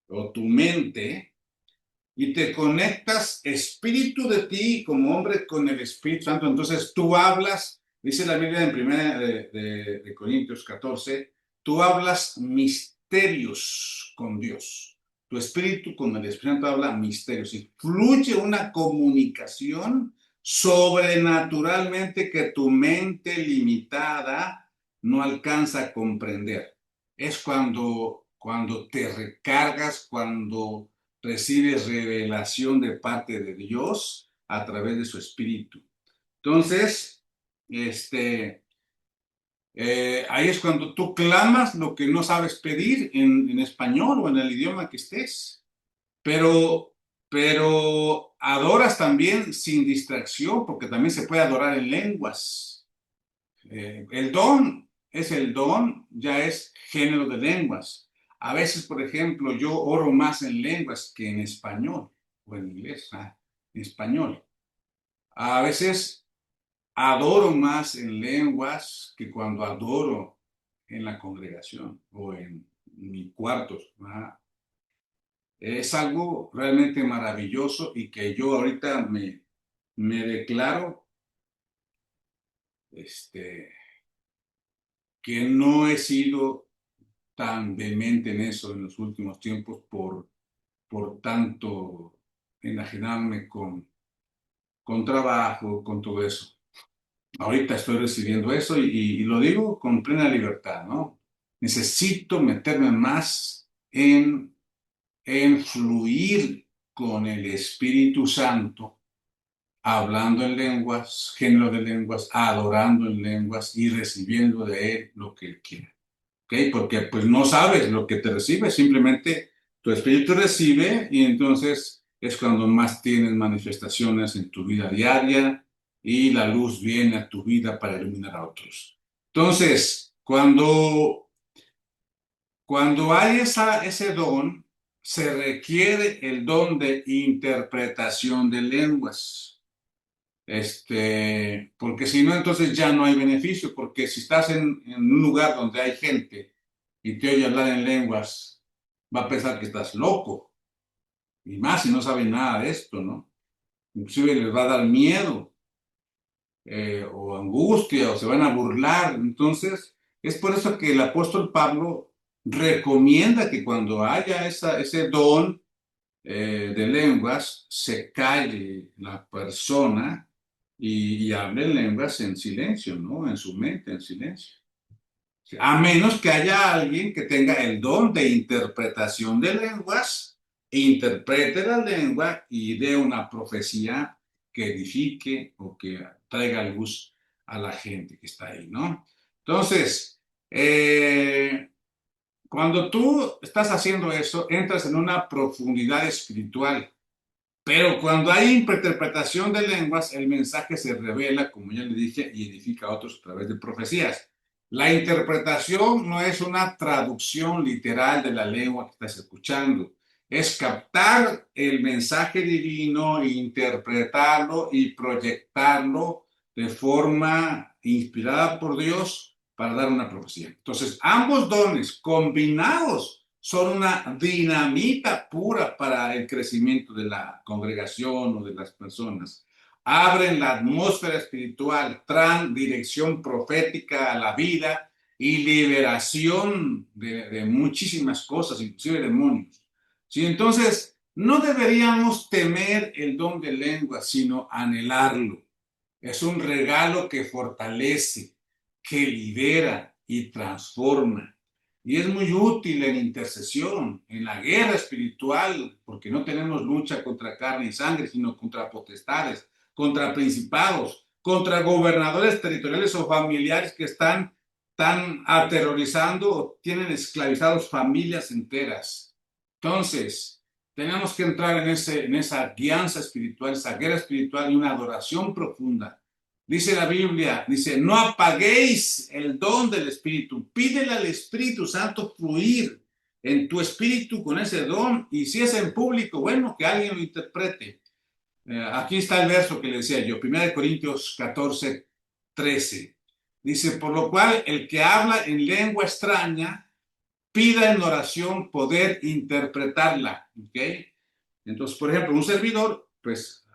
o tu mente y te conectas espíritu de ti como hombre con el Espíritu Santo, entonces tú hablas, dice la Biblia en 1 Corintios 14, tú hablas misterios con Dios. Tu espíritu con el Espíritu Santo habla misterios y fluye una comunicación sobrenaturalmente que tu mente limitada no alcanza a comprender. Es cuando te recargas, cuando recibes revelación de parte de Dios a través de su espíritu. Entonces, ahí es cuando tú clamas lo que no sabes pedir en español o en el idioma que estés, pero, pero adoras también sin distracción, porque también se puede adorar en lenguas. El don es el don, ya es género de lenguas. A veces, por ejemplo, yo oro más en lenguas que en español o en inglés, en español. A veces adoro más en lenguas que cuando adoro en la congregación o en mi cuarto. Es algo realmente maravilloso y que yo ahorita me declaro que no he sido tan vehemente en eso en los últimos tiempos por tanto enajenarme con trabajo, con todo eso. Ahorita estoy recibiendo eso y lo digo con plena libertad, ¿no? Necesito meterme más en fluir con el Espíritu Santo, hablando en lenguas, género de lenguas, adorando en lenguas y recibiendo de Él lo que Él quiere. ¿Ok? Porque pues no sabes lo que te recibe, simplemente tu espíritu recibe y entonces es cuando más tienes manifestaciones en tu vida diaria y la luz viene a tu vida para iluminar a otros. Entonces, cuando hay ese don, se requiere el don de interpretación de lenguas. Porque si no, entonces ya no hay beneficio, porque si estás en un lugar donde hay gente y te oye hablar en lenguas, va a pensar que estás loco, y más si no sabe nada de esto, ¿no? Inclusive les va a dar miedo, o angustia, o se van a burlar. Entonces, es por eso que el apóstol Pablo recomienda que cuando haya ese don de lenguas, se calle la persona y hable lenguas en silencio, ¿no? En su mente, en silencio. A menos que haya alguien que tenga el don de interpretación de lenguas, interprete la lengua y dé una profecía que edifique o que traiga luz a la gente que está ahí, ¿no? Entonces, cuando tú estás haciendo eso, entras en una profundidad espiritual. Pero cuando hay interpretación de lenguas, el mensaje se revela, como ya le dije, y edifica a otros a través de profecías. La interpretación no es una traducción literal de la lengua que estás escuchando. Es captar el mensaje divino, interpretarlo y proyectarlo de forma inspirada por Dios para dar una profecía. Entonces, ambos dones combinados son una dinamita pura para el crecimiento de la congregación o de las personas. Abren la atmósfera espiritual, traen dirección profética a la vida y liberación de muchísimas cosas, inclusive demonios. ¿Sí? Entonces, no deberíamos temer el don de lengua, sino anhelarlo. Es un regalo que fortalece, que libera y transforma. Y es muy útil en intercesión, en la guerra espiritual, porque no tenemos lucha contra carne y sangre, sino contra potestades, contra principados, contra gobernadores territoriales o familiares que están aterrorizando o tienen esclavizados familias enteras. Entonces, tenemos que entrar en esa guianza espiritual, esa guerra espiritual y una adoración profunda. Dice la Biblia, dice, no apaguéis el don del Espíritu, pídele al Espíritu Santo fluir en tu espíritu con ese don, y si es en público, bueno, que alguien lo interprete. Aquí está el verso que le decía yo, 1 Corintios 14, 13. Dice, por lo cual el que habla en lengua extraña, pida en oración poder interpretarla, ¿ok? Entonces, por ejemplo, un servidor, pues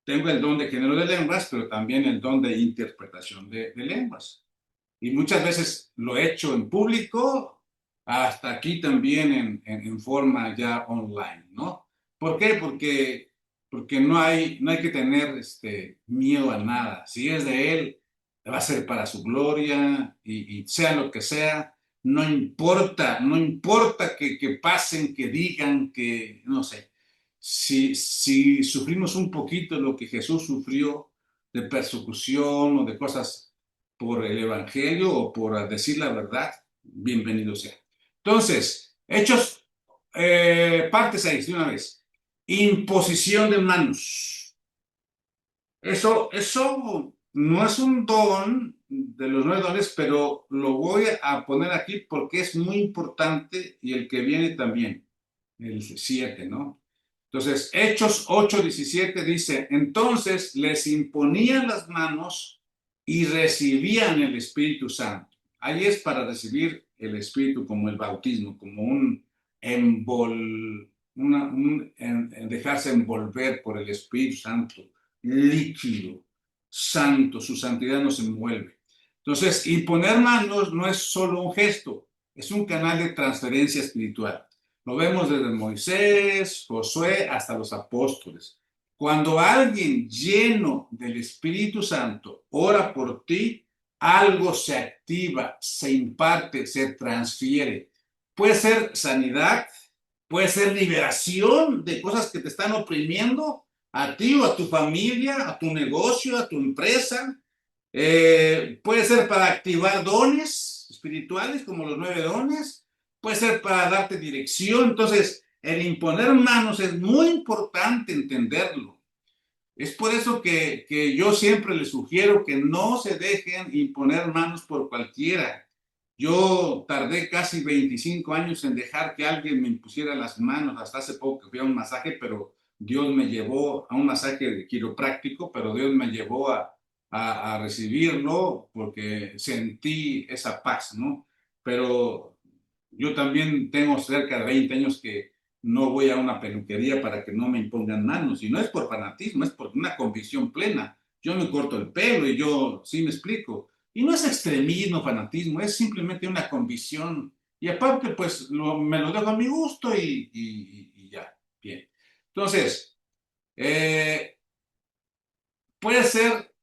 tengo el don de género de lenguas, pero también el don de interpretación de lenguas. Y muchas veces lo he hecho en público, hasta aquí también en forma ya online, ¿no? ¿Por qué? Porque no hay que tener miedo a nada. Si es de Él, va a ser para su gloria y sea lo que sea, no importa que pasen, que digan, que no sé. Si sufrimos un poquito lo que Jesús sufrió de persecución o de cosas por el Evangelio o por decir la verdad, bienvenido sea. Entonces, Hechos, parte 6, de una vez. Imposición de manos. Eso no es un don de los 9 dones, pero lo voy a poner aquí porque es muy importante y el que viene también, el 7, ¿no? Entonces, Hechos 8:17 dice, entonces les imponían las manos y recibían el Espíritu Santo. Ahí es para recibir el Espíritu como el bautismo, como en dejarse envolver por el Espíritu Santo, líquido, santo, su santidad nos envuelve. Entonces, imponer manos no es solo un gesto, es un canal de transferencia espiritual. Lo vemos desde Moisés, Josué, hasta los apóstoles. Cuando alguien lleno del Espíritu Santo ora por ti, algo se activa, se imparte, se transfiere. Puede ser sanidad, puede ser liberación de cosas que te están oprimiendo a ti o a tu familia, a tu negocio, a tu empresa. Puede ser para activar dones espirituales como los 9 dones, puede ser para darte dirección. Entonces, el imponer manos es muy importante entenderlo. Es por eso que yo siempre les sugiero que no se dejen imponer manos por cualquiera. Yo tardé casi 25 años en dejar que alguien me impusiera las manos. Hasta hace poco que fui a un masaje, pero Dios me llevó a un masaje quiropráctico, pero Dios me llevó a recibirlo porque sentí esa paz, ¿no? Pero yo también tengo cerca de 20 años que no voy a una peluquería para que no me impongan manos. Y no es por fanatismo, es por una convicción plena. Yo me corto el pelo y yo, sí me explico. Y no es extremismo, fanatismo, es simplemente una convicción. Y aparte, pues me lo dejo a mi gusto y ya, bien. Entonces, puede ser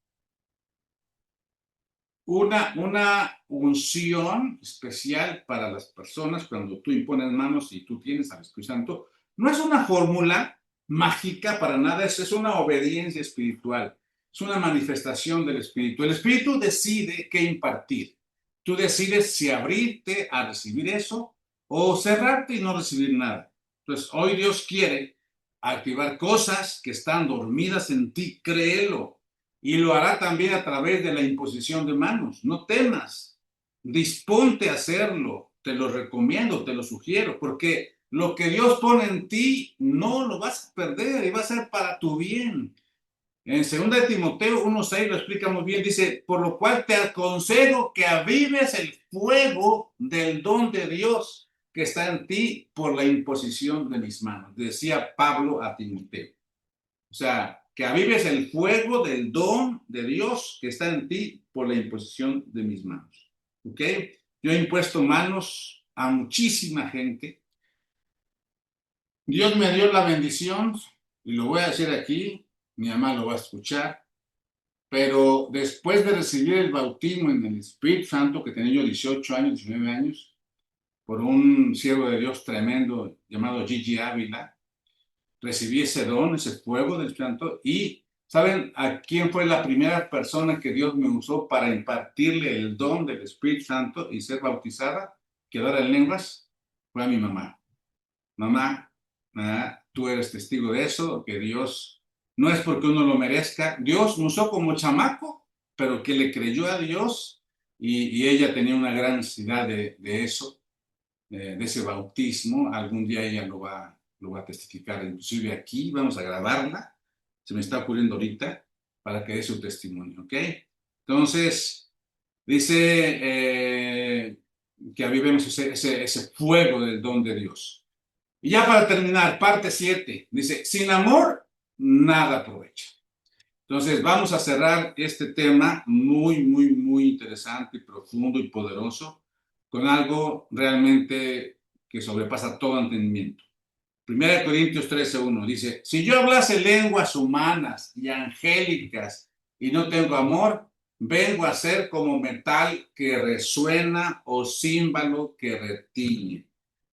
una unción especial para las personas cuando tú impones manos y tú tienes al Espíritu Santo. No es una fórmula mágica para nada, es una obediencia espiritual, es una manifestación del Espíritu. El Espíritu decide qué impartir. Tú decides si abrirte a recibir eso o cerrarte y no recibir nada. Entonces, hoy Dios quiere activar cosas que están dormidas en ti, créelo. Y lo hará también a través de la imposición de manos. No temas, disponte a hacerlo. Te lo recomiendo, te lo sugiero, porque lo que Dios pone en ti no lo vas a perder y va a ser para tu bien. En 2 Timoteo 1:6 lo explica muy bien, dice, por lo cual te aconsejo que avives el fuego del don de Dios que está en ti por la imposición de mis manos, decía Pablo a Timoteo. O sea, que avives el fuego del don de Dios que está en ti por la imposición de mis manos. ¿Ok? Yo he impuesto manos a muchísima gente. Dios me dio la bendición, y lo voy a decir aquí, mi mamá lo va a escuchar, pero después de recibir el bautismo en el Espíritu Santo, que tenía yo 18 años, 19 años, por un siervo de Dios tremendo llamado Gigi Ávila, recibí ese don, ese fuego del Santo. Y ¿saben a quién fue la primera persona que Dios me usó para impartirle el don del Espíritu Santo y ser bautizada, que hablara en lenguas? Fue a mi mamá. Mamá, tú eres testigo de eso, que Dios no es porque uno lo merezca. Dios nos usó como chamaco, pero que le creyó a Dios y ella tenía una gran necesidad de eso, de ese bautismo. Algún día ella lo va a testificar, inclusive aquí, vamos a grabarla, se me está ocurriendo ahorita, para que dé su testimonio, ¿ok? Entonces, dice que avivemos ese fuego del don de Dios. Y ya para terminar, parte 7, dice, sin amor, nada aprovecha. Entonces, vamos a cerrar este tema muy interesante, profundo y poderoso, con algo realmente que sobrepasa todo entendimiento. 1 Corintios 13:1 dice, si yo hablase lenguas humanas y angélicas y no tengo amor, vengo a ser como metal que resuena o címbalo que retiñe.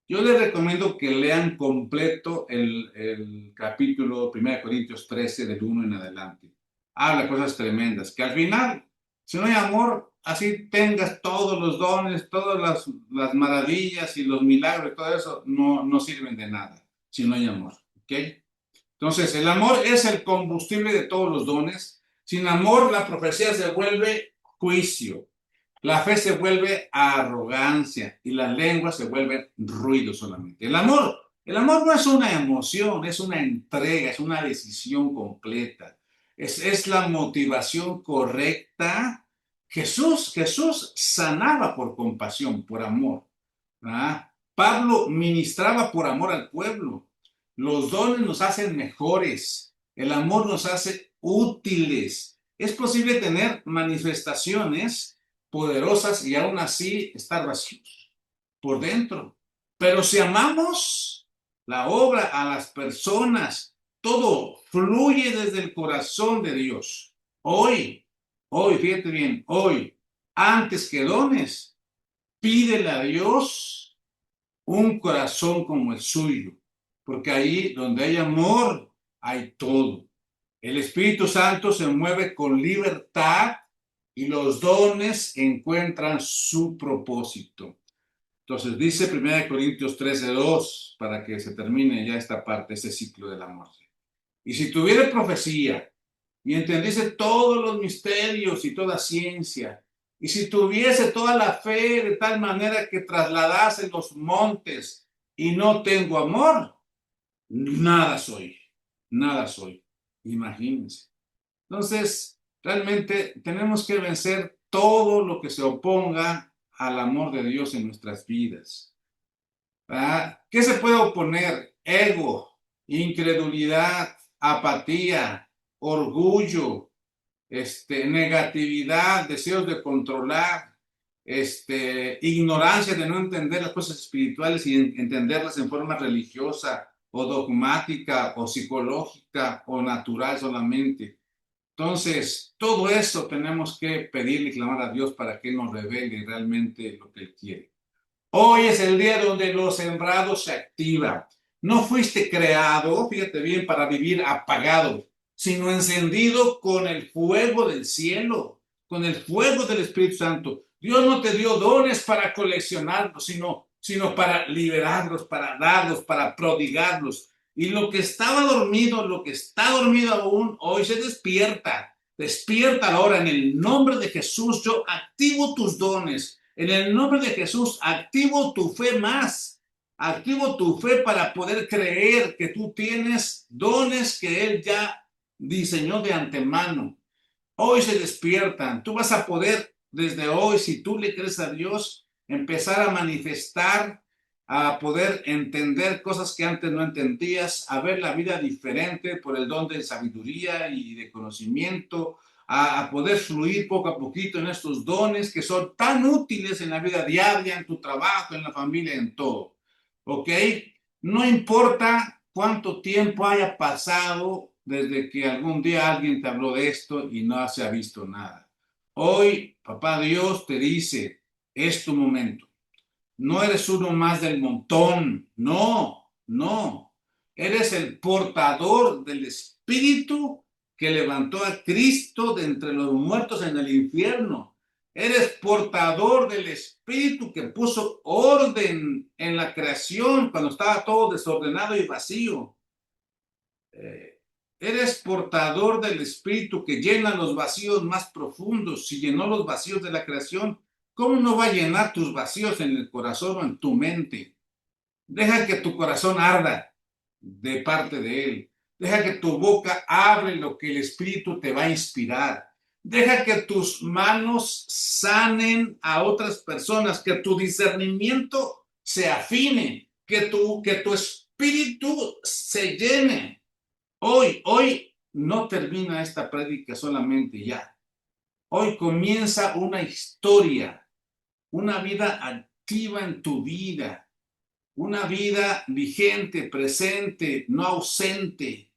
Yo les recomiendo que lean completo el capítulo 1 Corintios 13 del 1 en adelante. Habla cosas tremendas, que al final, si no hay amor, así tengas todos los dones, todas las maravillas y los milagros y todo eso, no sirven de nada si no hay amor, ¿ok? Entonces, el amor es el combustible de todos los dones. Sin amor, la profecía se vuelve juicio, la fe se vuelve arrogancia y las lenguas se vuelven ruido solamente. El amor no es una emoción, es una entrega, es una decisión completa. Es la motivación correcta. Jesús sanaba por compasión, por amor. ¿Ah? Pablo ministraba por amor al pueblo. Los dones nos hacen mejores. El amor nos hace útiles. Es posible tener manifestaciones poderosas y aún así estar vacíos por dentro. Pero si amamos la obra a las personas, todo fluye desde el corazón de Dios. Hoy, fíjate bien, hoy, antes que dones, pídele a Dios un corazón como el suyo, porque ahí donde hay amor, hay todo. El Espíritu Santo se mueve con libertad y los dones encuentran su propósito. Entonces dice 1 Corintios 13:2, para que se termine ya esta parte, este ciclo del amor. Y si tuviera profecía y entendiese todos los misterios y toda ciencia, y si tuviese toda la fe de tal manera que trasladase los montes y no tengo amor, nada soy, nada soy. Imagínense. Entonces, realmente tenemos que vencer todo lo que se oponga al amor de Dios en nuestras vidas. ¿Verdad? ¿Qué se puede oponer? Ego, incredulidad, apatía, orgullo, negatividad, deseos de controlar, ignorancia de no entender las cosas espirituales y entenderlas en forma religiosa o dogmática o psicológica o natural solamente. Entonces, todo eso tenemos que pedirle y clamar a Dios para que Él nos revele realmente lo que Él quiere. Hoy es el día donde lo sembrado se activa. No fuiste creado, fíjate bien, para vivir apagado, sino encendido con el fuego del cielo, con el fuego del Espíritu Santo. Dios no te dio dones para coleccionarlos, sino para liberarlos, para darlos, para prodigarlos. Y lo que estaba dormido, lo que está dormido aún, hoy se despierta. Despierta ahora en el nombre de Jesús. Yo activo tus dones. En el nombre de Jesús, activo tu fe más. Activo tu fe para poder creer que tú tienes dones que Él ya diseñó de antemano. Hoy se despiertan. Tú vas a poder desde hoy, si tú le crees a Dios, empezar a manifestar, a poder entender cosas que antes no entendías, a ver la vida diferente por el don de sabiduría y de conocimiento, a poder fluir poco a poquito en estos dones que son tan útiles en la vida diaria, en tu trabajo, en la familia, en todo. ¿Ok? No importa cuánto tiempo haya pasado desde que algún día alguien te habló de esto y no se ha visto nada. Hoy, Papá Dios te dice, es tu momento. No eres uno más del montón, no. Eres el portador del Espíritu que levantó a Cristo de entre los muertos en el infierno. Eres portador del Espíritu que puso orden en la creación cuando estaba todo desordenado y vacío. Eres portador del Espíritu que llena los vacíos más profundos. Si llenó los vacíos de la creación, ¿cómo no va a llenar tus vacíos en el corazón o en tu mente? Deja que tu corazón arda de parte de Él. Deja que tu boca hable lo que el Espíritu te va a inspirar. Deja que tus manos sanen a otras personas, que tu discernimiento se afine, que tu espíritu se llene. Hoy no termina esta prédica solamente ya. Hoy comienza una historia, una vida activa en tu vida, una vida vigente, presente, no ausente,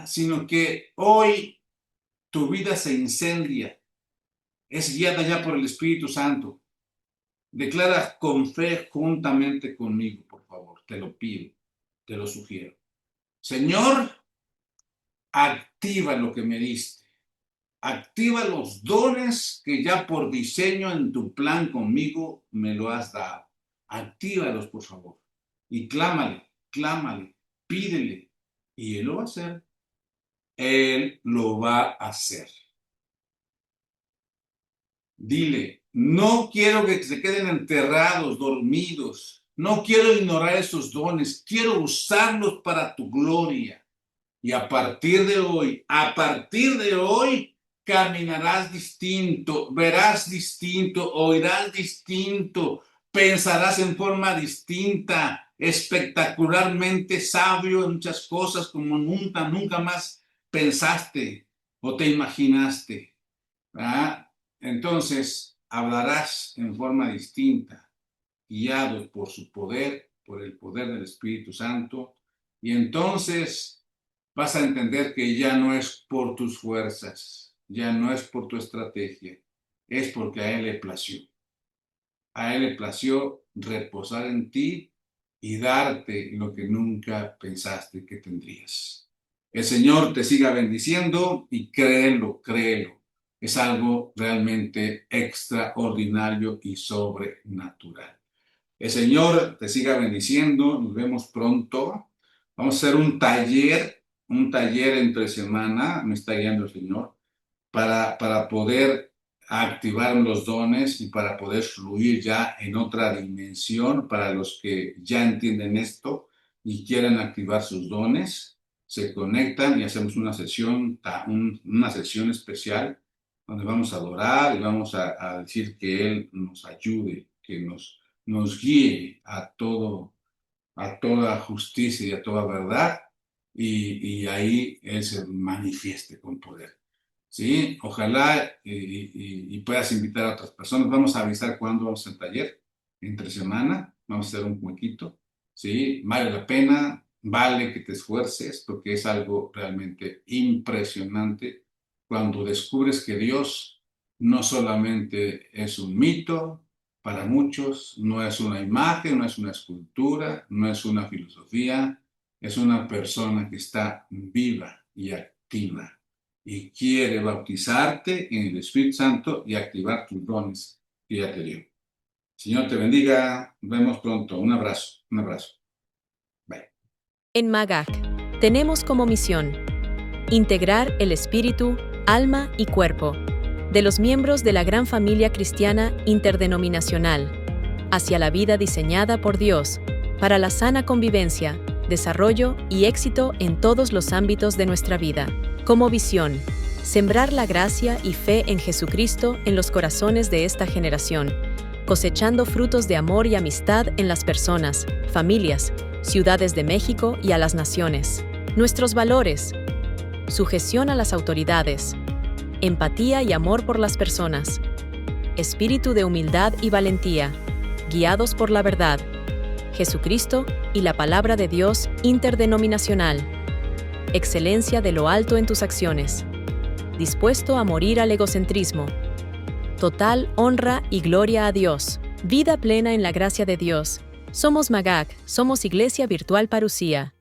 sino que hoy tu vida se incendia, es guiada ya por el Espíritu Santo. Declara con fe juntamente conmigo, por favor, te lo pido, te lo sugiero. Señor, activa lo que me diste. Activa los dones que ya por diseño en tu plan conmigo me lo has dado. Actívalos, por favor. Y clámale, pídele. Y Él lo va a hacer. Él lo va a hacer. Dile, no quiero que se queden enterrados, dormidos. No quiero ignorar esos dones. Quiero usarlos para tu gloria. Y a partir de hoy, caminarás distinto, verás distinto, oirás distinto, pensarás en forma distinta, espectacularmente sabio en muchas cosas como nunca más pensaste o te imaginaste. ¿Verdad? Entonces, hablarás en forma distinta, guiados por su poder, por el poder del Espíritu Santo, y entonces vas a entender que ya no es por tus fuerzas, ya no es por tu estrategia, es porque a Él le plació. A Él le plació reposar en ti y darte lo que nunca pensaste que tendrías. El Señor te siga bendiciendo y créelo. Es algo realmente extraordinario y sobrenatural. El Señor te siga bendiciendo. Nos vemos pronto. Vamos a hacer un taller entre semana, me está guiando el Señor, para poder activar los dones y para poder fluir ya en otra dimensión. Para los que ya entienden esto y quieren activar sus dones, se conectan y hacemos una sesión especial donde vamos a adorar y vamos a decir que Él nos ayude, que nos guíe a toda justicia y a toda verdad, y ahí Él se manifieste con poder. ¿Sí? Ojalá y puedas invitar a otras personas. Vamos a avisar cuándo vamos al taller, entre semana, vamos a hacer un huequito. ¿Sí? Vale la pena, vale que te esfuerces, porque es algo realmente impresionante cuando descubres que Dios no solamente es un mito para muchos, no es una imagen, no es una escultura, no es una filosofía, es una persona que está viva y activa y quiere bautizarte en el Espíritu Santo y activar tus dones que ya te dio. Señor te bendiga, nos vemos pronto. Un abrazo. Bye. En MAGAC tenemos como misión integrar el espíritu, alma y cuerpo de los miembros de la gran familia cristiana interdenominacional hacia la vida diseñada por Dios para la sana convivencia, desarrollo y éxito en todos los ámbitos de nuestra vida. Como visión, sembrar la gracia y fe en Jesucristo en los corazones de esta generación, cosechando frutos de amor y amistad en las personas, familias, ciudades de México y a las naciones. Nuestros valores: sujeción a las autoridades, empatía y amor por las personas, espíritu de humildad y valentía, guiados por la verdad, Jesucristo y la palabra de Dios interdenominacional, excelencia de lo alto en tus acciones, dispuesto a morir al egocentrismo, total honra y gloria a Dios, vida plena en la gracia de Dios. Somos MAGAC, somos Iglesia Virtual Parousia.